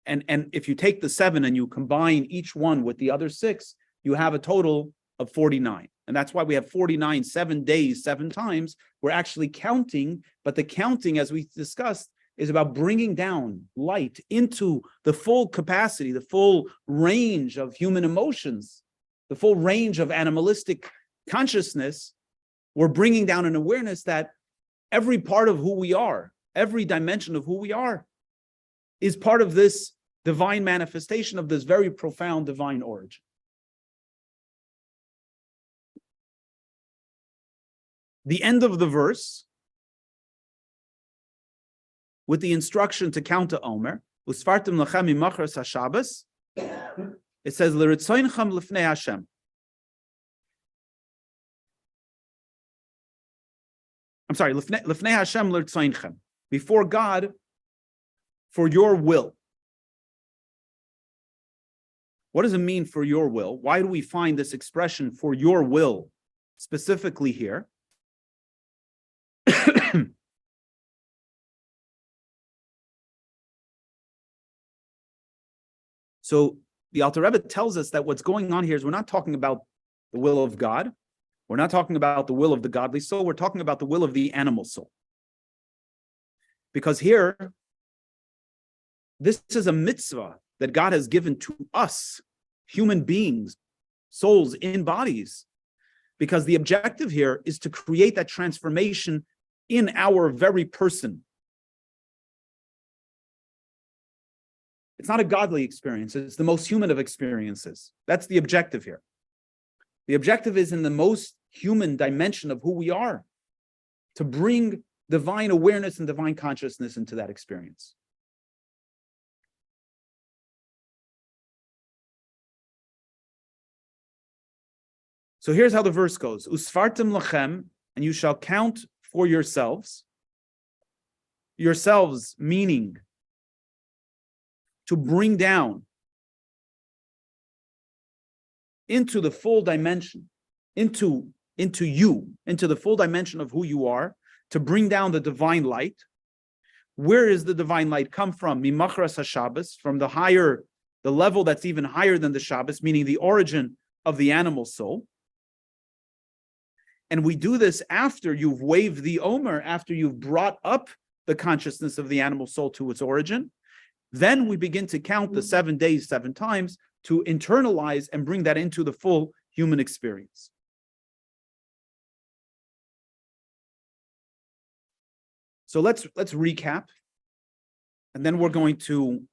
and if you take the 7 and you combine each one with the other 6, you have a total of 49. And that's why we have 49, 7 days, 7 times. We're actually counting, but the counting, as we discussed, is about bringing down light into the full capacity, the full range of human emotions, the full range of animalistic consciousness. We're bringing down an awareness that every part of who we are, every dimension of who we are, is part of this divine manifestation of this very profound divine origin. The end of the verse, with the instruction to count to Omer, Usefartem Lachem imachras haShabbos, it says, L'ritzoinechem lifnei Hashem. I'm sorry, Lifnei Hashem l'ritzoinechem, before God, for your will. What does it mean for your will? Why do we find this expression for your will specifically here? So the Alter Rebbe tells us that what's going on here is we're not talking about the will of God. We're not talking about the will of the godly soul. We're talking about the will of the animal soul. Because here, this is a mitzvah that God has given to us, human beings, souls in bodies. Because the objective here is to create that transformation in our very person. It's not a godly experience. It's the most human of experiences. That's the objective here. The objective is in the most human dimension of who we are, to bring divine awareness and divine consciousness into that experience. So here's how the verse goes. Usefartem Lachem, and you shall count for yourselves. Yourselves meaning to bring down into the full dimension, into you, into the full dimension of who you are, to bring down the divine light. Where is the divine light come from? Mimachras HaShabbos, from the level that's even higher than the Shabbos, meaning the origin of the animal soul. And we do this after you've waved the Omer, after you've brought up the consciousness of the animal soul to its origin. Then we begin to count the 7 days, 7 times, to internalize and bring that into the full human experience. So let's recap. And then we're going to,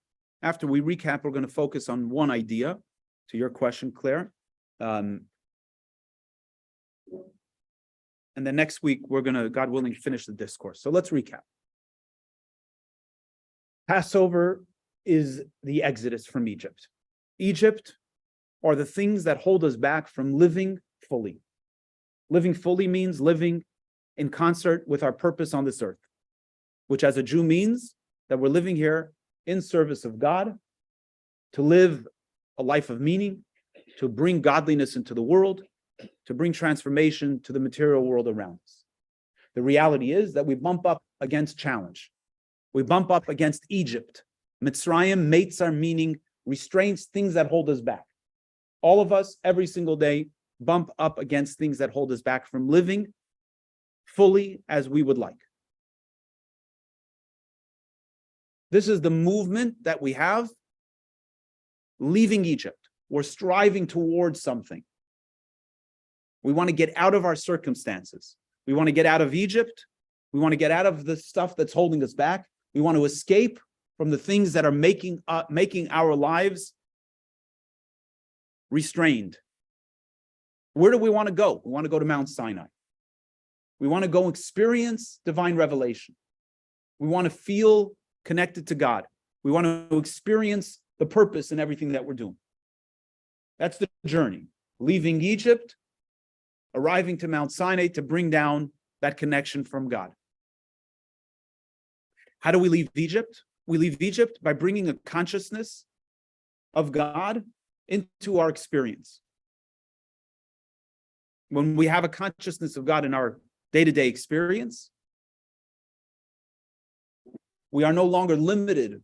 after we recap, we're going to focus on one idea, to your question, Claire. And then next week, we're going to, God willing, finish the discourse. So let's recap. Passover is the exodus from Egypt. Egypt are the things that hold us back from living fully. Living fully means living in concert with our purpose on this earth, which as a Jew means that we're living here in service of God, to live a life of meaning, to bring godliness into the world, to bring transformation to the material world around us. The reality is that we bump up against challenge. We bump up against Egypt. Mitzrayim, Meitzar, meaning restraints, things that hold us back. All of us, every single day, bump up against things that hold us back from living fully as we would like. This is the movement that we have, leaving Egypt. We're striving towards something. We want to get out of our circumstances. We want to get out of Egypt. We want to get out of the stuff that's holding us back. We want to escape from the things that are making our lives restrained. Where do we want to go? We want to go to Mount Sinai. We want to go experience divine revelation. We want to feel connected to God. We want to experience the purpose in everything that we're doing. That's the journey. Leaving Egypt, arriving to Mount Sinai to bring down that connection from God. How do we leave Egypt? We leave Egypt by bringing a consciousness of God into our experience. When we have a consciousness of God in our day-to-day experience, we are no longer limited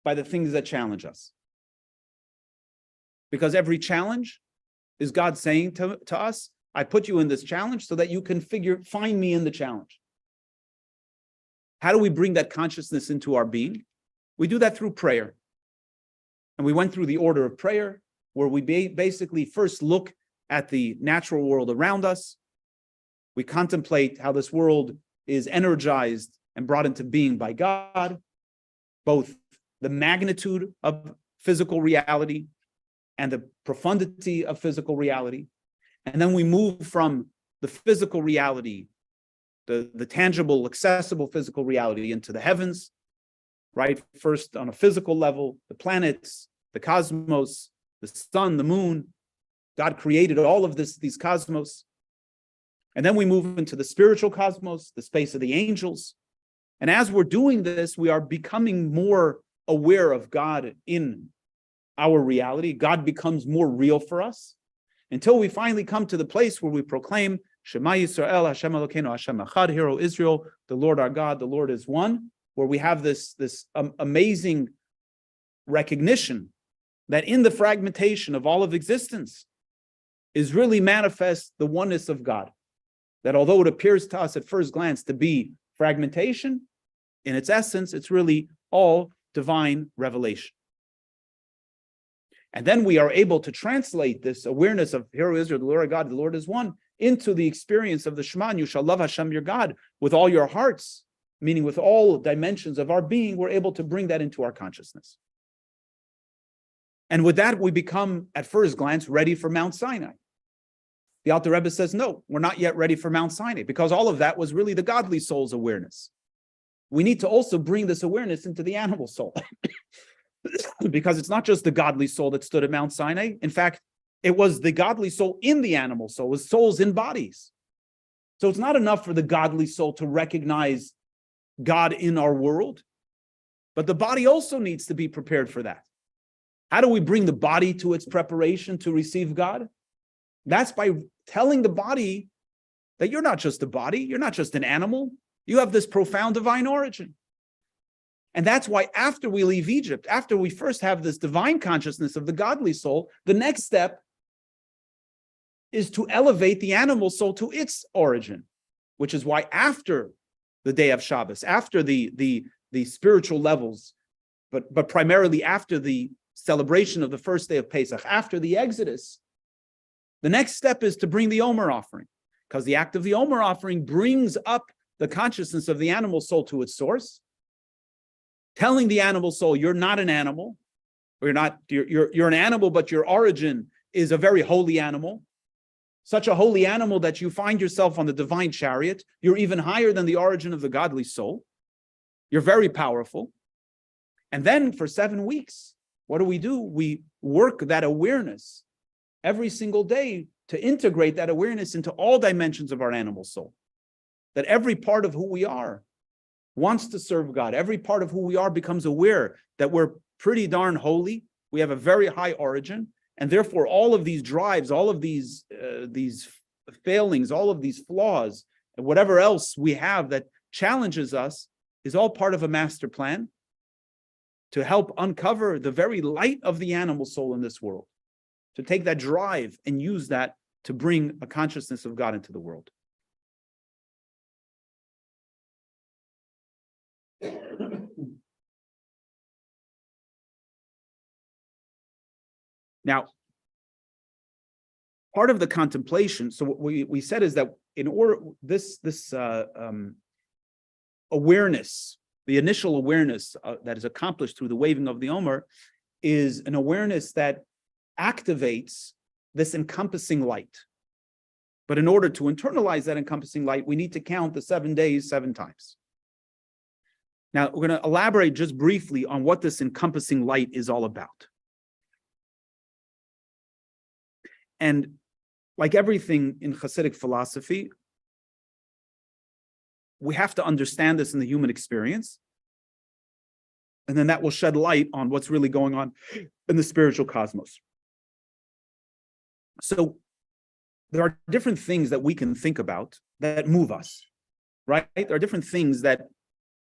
by the things that challenge us. Because every challenge is God saying to us, I put you in this challenge so that you can find me in the challenge. How do we bring that consciousness into our being? We do that through prayer. And we went through the order of prayer, where we basically first look at the natural world around us. We contemplate how this world is energized and brought into being by God, both the magnitude of physical reality and the profundity of physical reality. And then we move from the physical reality, the tangible, accessible physical reality, into the heavens, right? First on a physical level, the planets, the cosmos, the sun, the moon. God created all of these cosmos. And then we move into the spiritual cosmos, the space of the angels. And as we're doing this, we are becoming more aware of God in our reality. God becomes more real for us until we finally come to the place where we proclaim, Shema Yisrael, Hashem Elokeinu, Hashem Echad, Hear, O Israel, the Lord our God, the Lord is one, where we have this amazing recognition that in the fragmentation of all of existence, is really manifest the oneness of God. That although it appears to us at first glance to be fragmentation, in its essence, it's really all divine revelation. And then we are able to translate this awareness of Hear, O Israel, the Lord our God, the Lord is one, into the experience of the Shema, you shall love Hashem your God with all your hearts, meaning with all dimensions of our being. We're able to bring that into our consciousness. And with that, we become, at first glance, ready for Mount Sinai. The Alter Rebbe says, no, we're not yet ready for Mount Sinai, because all of that was really the godly soul's awareness. We need to also bring this awareness into the animal soul. Because it's not just the godly soul that stood at Mount Sinai. In fact, it was the godly soul in the animal soul, with souls in bodies. So it's not enough for the godly soul to recognize God in our world, but the body also needs to be prepared for that. How do we bring the body to its preparation to receive God? That's by telling the body that you're not just a body, you're not just an animal, you have this profound divine origin. And that's why after we leave Egypt, after we first have this divine consciousness of the godly soul, the next step is to elevate the animal soul to its origin, which is why after the day of Shabbos, after the spiritual levels, but primarily after the celebration of the first day of Pesach, after the Exodus, the next step is to bring the Omer offering, because the act of the Omer offering brings up the consciousness of the animal soul to its source, telling the animal soul, you're not an animal, or you're an animal, but your origin is a very holy animal, such a holy animal that you find yourself on the divine chariot. You're even higher than the origin of the godly soul. You're very powerful. And then for 7 weeks, what do? We work that awareness every single day to integrate that awareness into all dimensions of our animal soul. That every part of who we are wants to serve God. Every part of who we are becomes aware that we're pretty darn holy. We have a very high origin. And therefore, all of these drives, all of these failings, all of these flaws, and whatever else we have that challenges us is all part of a master plan to help uncover the very light of the animal soul in this world, to take that drive and use that to bring a consciousness of God into the world. Now, part of the contemplation, so what we said is that in order, this awareness, the initial awareness that is accomplished through the waving of the Omer, is an awareness that activates this encompassing light. But in order to internalize that encompassing light, we need to count the 7 days 7 times. Now, we're going to elaborate just briefly on what this encompassing light is all about. And like everything in Hasidic philosophy, we have to understand this in the human experience. And then that will shed light on what's really going on in the spiritual cosmos. So there are different things that we can think about that move us, right? There are different things that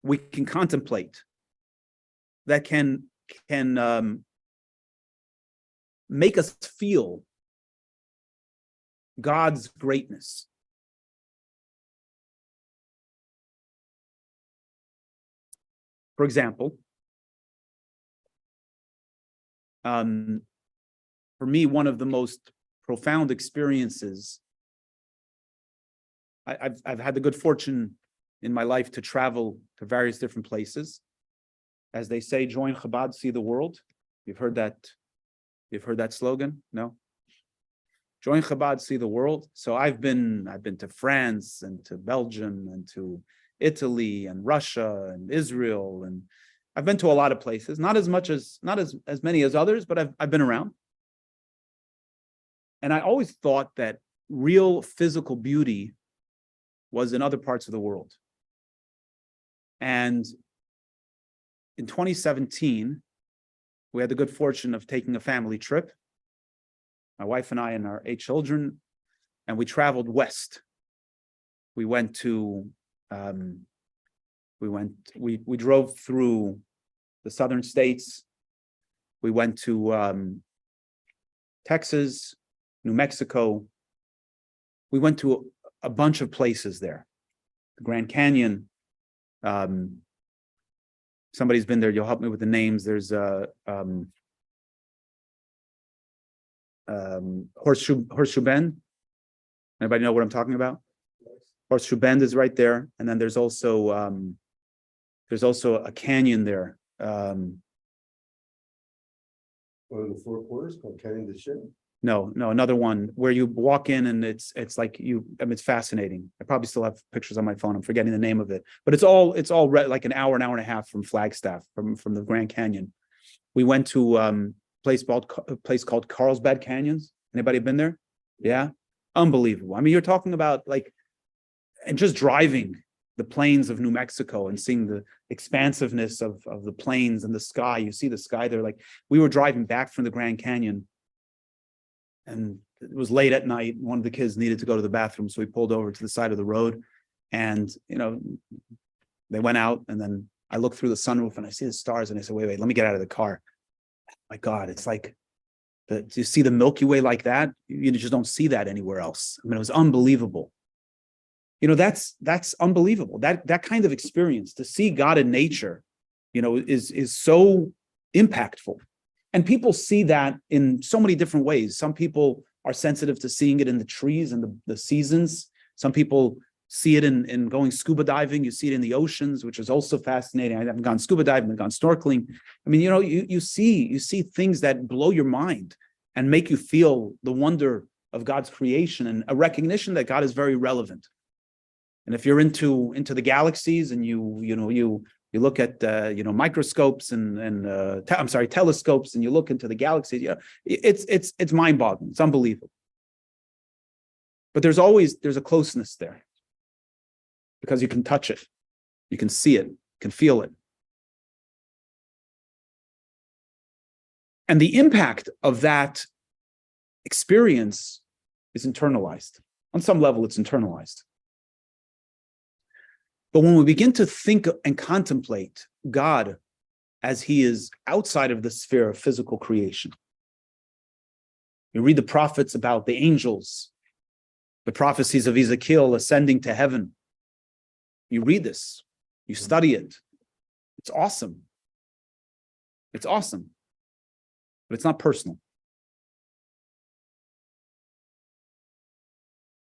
we can contemplate that can make us feel God's greatness. For example, for me, one of the most profound experiences, I've had the good fortune in my life to travel to various different places. As they say, join Chabad, see the world. You've heard that slogan? No? Join Chabad, see the world. So I've been to France and to Belgium and to Italy and Russia and Israel, and I've been to a lot of places. Not as many as others, but I've been around. And I always thought that real physical beauty was in other parts of the world. And in 2017, we had the good fortune of taking a family trip, my wife and I and our 8 children, and we traveled west. We went to, we drove through the southern states. We went to Texas. New Mexico. We went to a bunch of places there. The Grand Canyon. Somebody's been there. You'll help me with the names. There's Horseshoe Bend. Anybody know what I'm talking about? Horseshoe Bend is right there, and then there's also a canyon there. One of the four quarters called Canyon de Ship. No, another one where you walk in and it's like it's fascinating. I probably still have pictures on my phone. I'm forgetting the name of it, but it's all like an hour and a half from Flagstaff, from the Grand Canyon. We went to a place called Carlsbad Canyons. Anybody been there? Yeah, unbelievable. I mean, you're talking about and just driving the plains of New Mexico and seeing the expansiveness of the plains and the sky. You see the sky there. Like, we were driving back from the Grand Canyon, and it was late at night. One of the kids needed to go to the bathroom, so we pulled over to the side of the road, and they went out, and then I looked through the sunroof and I see the stars, and I said, wait, let me get out of the car. My God, it's like, do you see the Milky Way like that? You just don't see that anywhere else. I mean, it was unbelievable. That's unbelievable. That kind of experience, to see God in nature, is so impactful. And people see that in so many different ways. Some people are sensitive to seeing it in the trees and the seasons. Some people see it in going scuba diving. You see it in the oceans, which is also fascinating. I haven't gone scuba diving, I've gone snorkeling. I mean, you see things that blow your mind and make you feel the wonder of God's creation and a recognition that God is very relevant. And if you're into the galaxies and you look at microscopes and telescopes, and you look into the galaxies, it's mind-boggling. It's unbelievable. But there's a closeness there, because you can touch it, you can see it, you can feel it. And the impact of that experience is internalized. On some level, it's internalized. But when we begin to think and contemplate God as he is outside of the sphere of physical creation, you read the prophets about the angels, the prophecies of Ezekiel ascending to heaven. You read this, you study it. It's awesome. It's awesome. But it's not personal.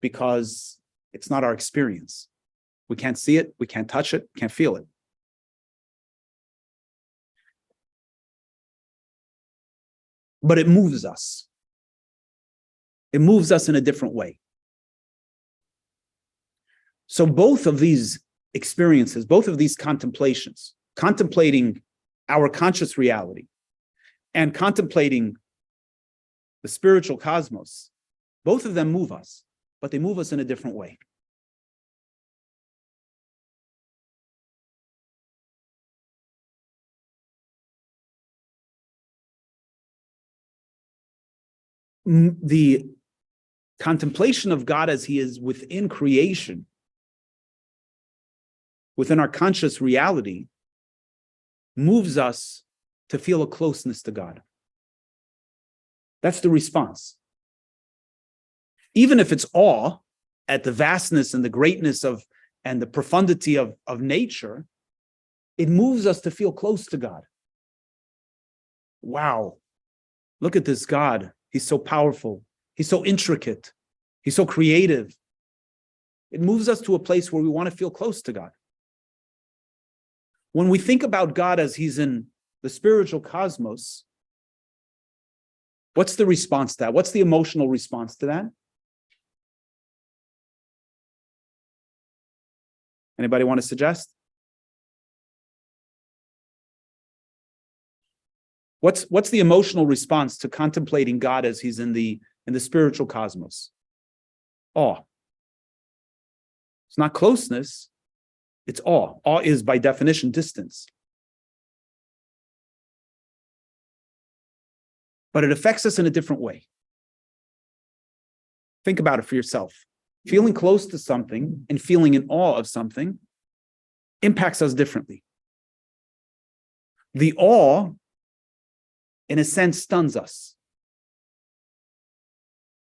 Because it's not our experience. We can't see it, we can't touch it, can't feel it. But it moves us. It moves us in a different way. So both of these experiences, both of these contemplations, contemplating our conscious reality and contemplating the spiritual cosmos, both of them move us, but they move us in a different way. The contemplation of God as he is within creation, within our conscious reality, moves us to feel a closeness to God. That's the response. Even if it's awe at the vastness and the greatness of and the profundity of nature, it moves us to feel close to God. Wow, look at this God. He's so powerful. He's so intricate. He's so creative. It moves us to a place where we want to feel close to God. When we think about God as he's in the spiritual cosmos, what's the response to that? What's the emotional response to that? Anybody want to suggest? What's the emotional response to contemplating God as he's in the spiritual cosmos? Awe. It's not closeness, it's awe. Awe is by definition distance. But it affects us in a different way. Think about it for yourself. Feeling close to something and feeling in awe of something impacts us differently. The awe, in a sense, stuns us.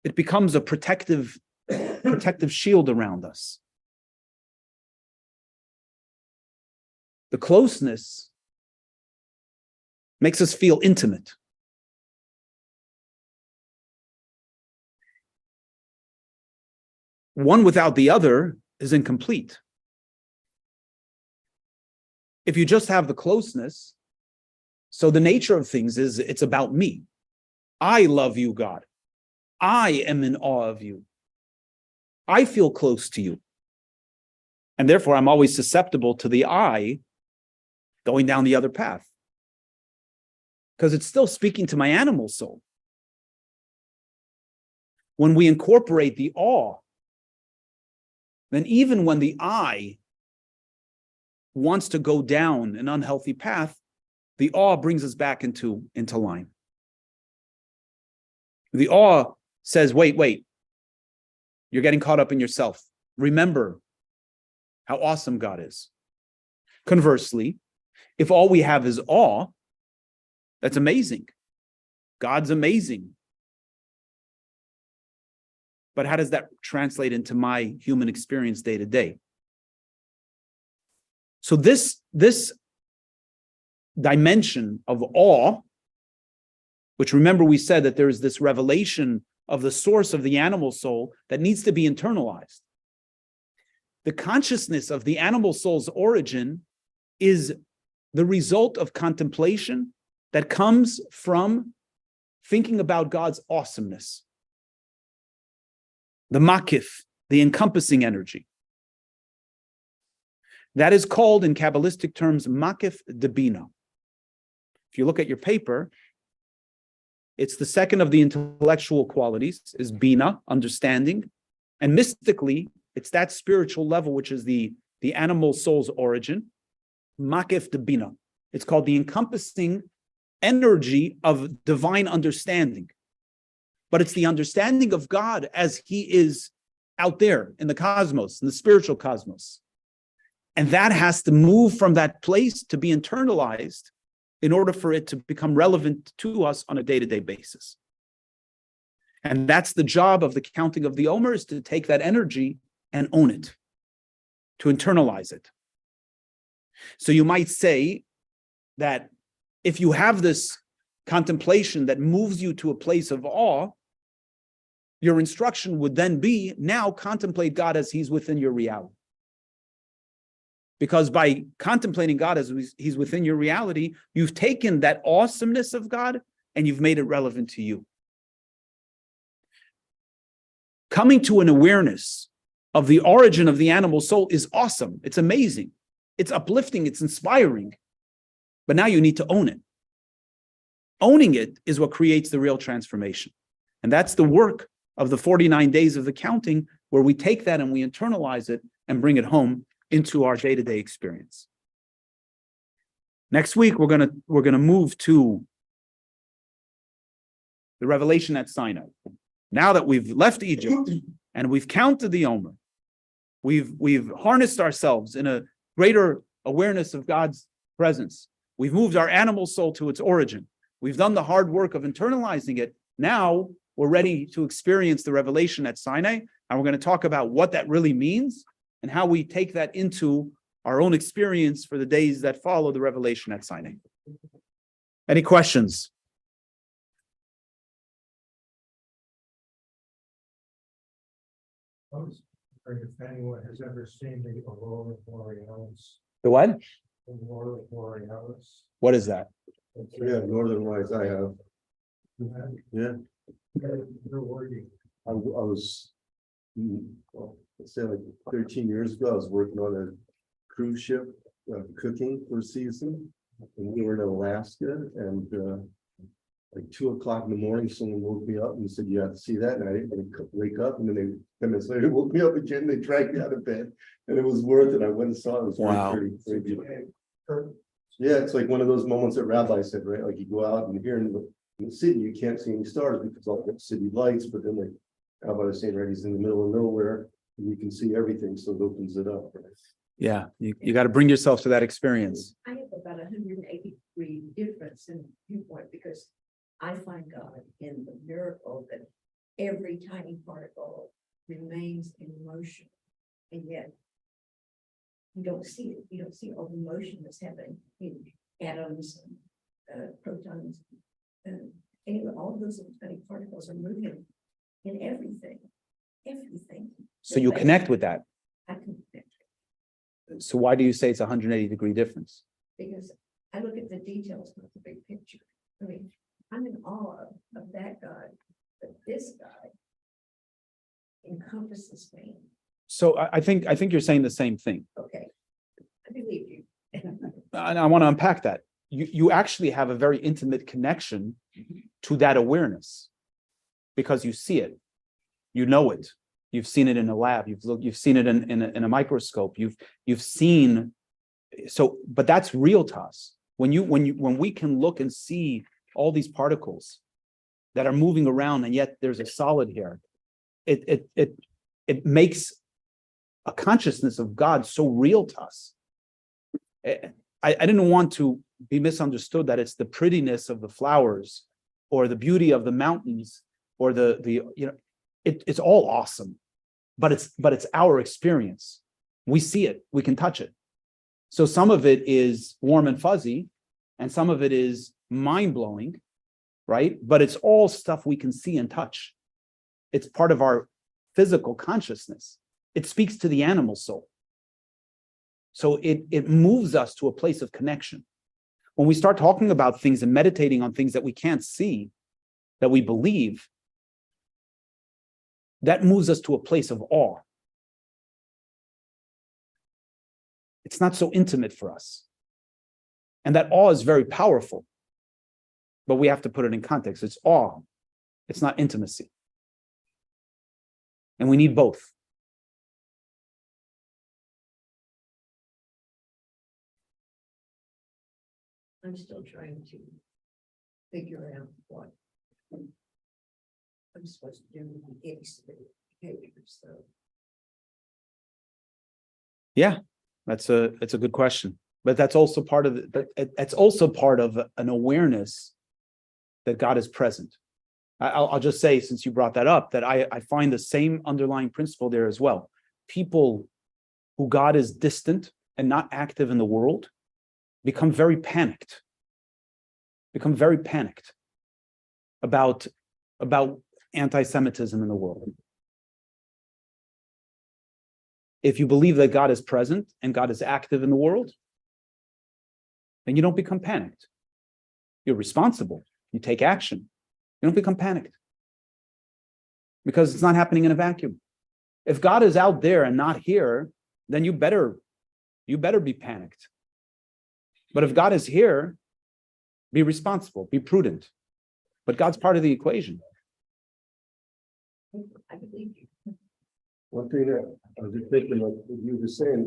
it becomes a protective shield around us. The closeness makes us feel intimate. One without the other is incomplete. If you just have the closeness, so the nature of things is it's about me. I love you, God. I am in awe of you. I feel close to you. And therefore, I'm always susceptible to the I going down the other path. Because it's still speaking to my animal soul. When we incorporate the awe, then even when the I wants to go down an unhealthy path, the awe brings us back into line. The awe says, wait, you're getting caught up in yourself. Remember how awesome God is. Conversely, if all we have is awe, that's amazing. God's amazing. But how does that translate into my human experience day to day? So this dimension of awe, which remember we said that there is this revelation of the source of the animal soul that needs to be internalized. The consciousness of the animal soul's origin is the result of contemplation that comes from thinking about God's awesomeness. The makif, the encompassing energy. That is called in Kabbalistic terms makif de bina. If you look at your paper, it's the second of the intellectual qualities, is bina, understanding. And mystically, it's that spiritual level, which is the animal soul's origin, makif de bina. It's called the encompassing energy of divine understanding. But it's the understanding of God as he is out there in the cosmos, in the spiritual cosmos. And that has to move from that place to be internalized in order for it to become relevant to us on a day-to-day basis. And that's the job of the counting of the Omer, is to take that energy and own it, to internalize it. So you might say that if you have this contemplation that moves you to a place of awe, your instruction would then be, now contemplate God as he's within your reality. Because by contemplating God as he's within your reality, you've taken that awesomeness of God and you've made it relevant to you. Coming to an awareness of the origin of the animal soul is awesome. It's amazing. It's uplifting. It's inspiring. But now you need to own it. Owning it is what creates the real transformation. And that's the work of the 49 days of the counting, where we take that and we internalize it and bring it home into our day-to-day experience. Next week, we're gonna move to the revelation at Sinai. Now that we've left Egypt and we've counted the Omer, we've harnessed ourselves in a greater awareness of God's presence. We've moved our animal soul to its origin. We've done the hard work of internalizing it. Now we're ready to experience the revelation at Sinai, and we're going to talk about what that really means and how we take that into our own experience for the days that follow the revelation at Sinai. Any questions? If anyone has ever seen the Aurora Borealis. The what? Aurora Borealis. What is that? Yeah, Northern Lights, I have. Yeah, They're working. I was, let's say like 13 years ago, I was working on a cruise ship, cooking for a season. And we were in Alaska, and like 2 o'clock in the morning, someone woke me up and said, "You have to see that." And I didn't wake up, and then they 10 minutes later woke me up again. They dragged me out of bed, and it was worth it. I went and saw it. It was Wow. pretty. Yeah, it's like one of those moments that Rabbi said, right? Like you go out and here in the city, you can't see any stars because all the city lights, but then like Rabbi was saying, right, he's in the middle of nowhere and you can see everything, so it opens it up, right? Yeah, you got to bring yourself to that experience. I have about 180-degree difference in viewpoint, because I find God in the miracle that every tiny particle remains in motion. And yet you don't see it. You don't see all the motion that's happening in atoms, protons. Anyway, all of those little tiny particles are moving in everything. Everything. So you connect with that. I can connect. So why do you say it's a 180-degree difference? Because I look at the details, not the big picture. I mean, I'm in awe of that God, but this guy encompasses me. So I think you're saying the same thing. Okay, I believe you. And I want to unpack that. You actually have a very intimate connection to that awareness because you see it, you know it, you've seen it in a lab, you've seen it in a microscope, you've seen. So, but that's real to us. When we can look and see all these particles that are moving around, and yet there's a solid here, it makes a consciousness of God so real to us. I didn't want to be misunderstood that it's the prettiness of the flowers or the beauty of the mountains or it's all awesome, but it's our experience. We see it, we can touch it. So some of it is warm and fuzzy, and some of it is mind-blowing, right? But it's all stuff we can see and touch. It's part of our physical consciousness. It speaks to the animal soul. So it moves us to a place of connection. When we start talking about things and meditating on things that we can't see, that we believe, that moves us to a place of awe. It's not so intimate for us. And that awe is very powerful, but we have to put it in context. It's awe. It's not intimacy. And we need both. I'm still trying to figure out what I'm supposed to do with the exhibit behavior, so. Yeah, it's a good question. But that's also part of an awareness that God is present. I'll just say, since you brought that up, that I find the same underlying principle there as well. People who God is distant and not active in the world become very panicked about anti-Semitism in the world. If you believe that God is present and God is active in the world, then you don't become panicked. You're responsible. You take action. You don't become panicked because it's not happening in a vacuum. If God is out there and not here, then you better be panicked. But if God is here, be responsible, be prudent. But God's part of the equation. I believe you. One thing that I was just thinking, like you were saying,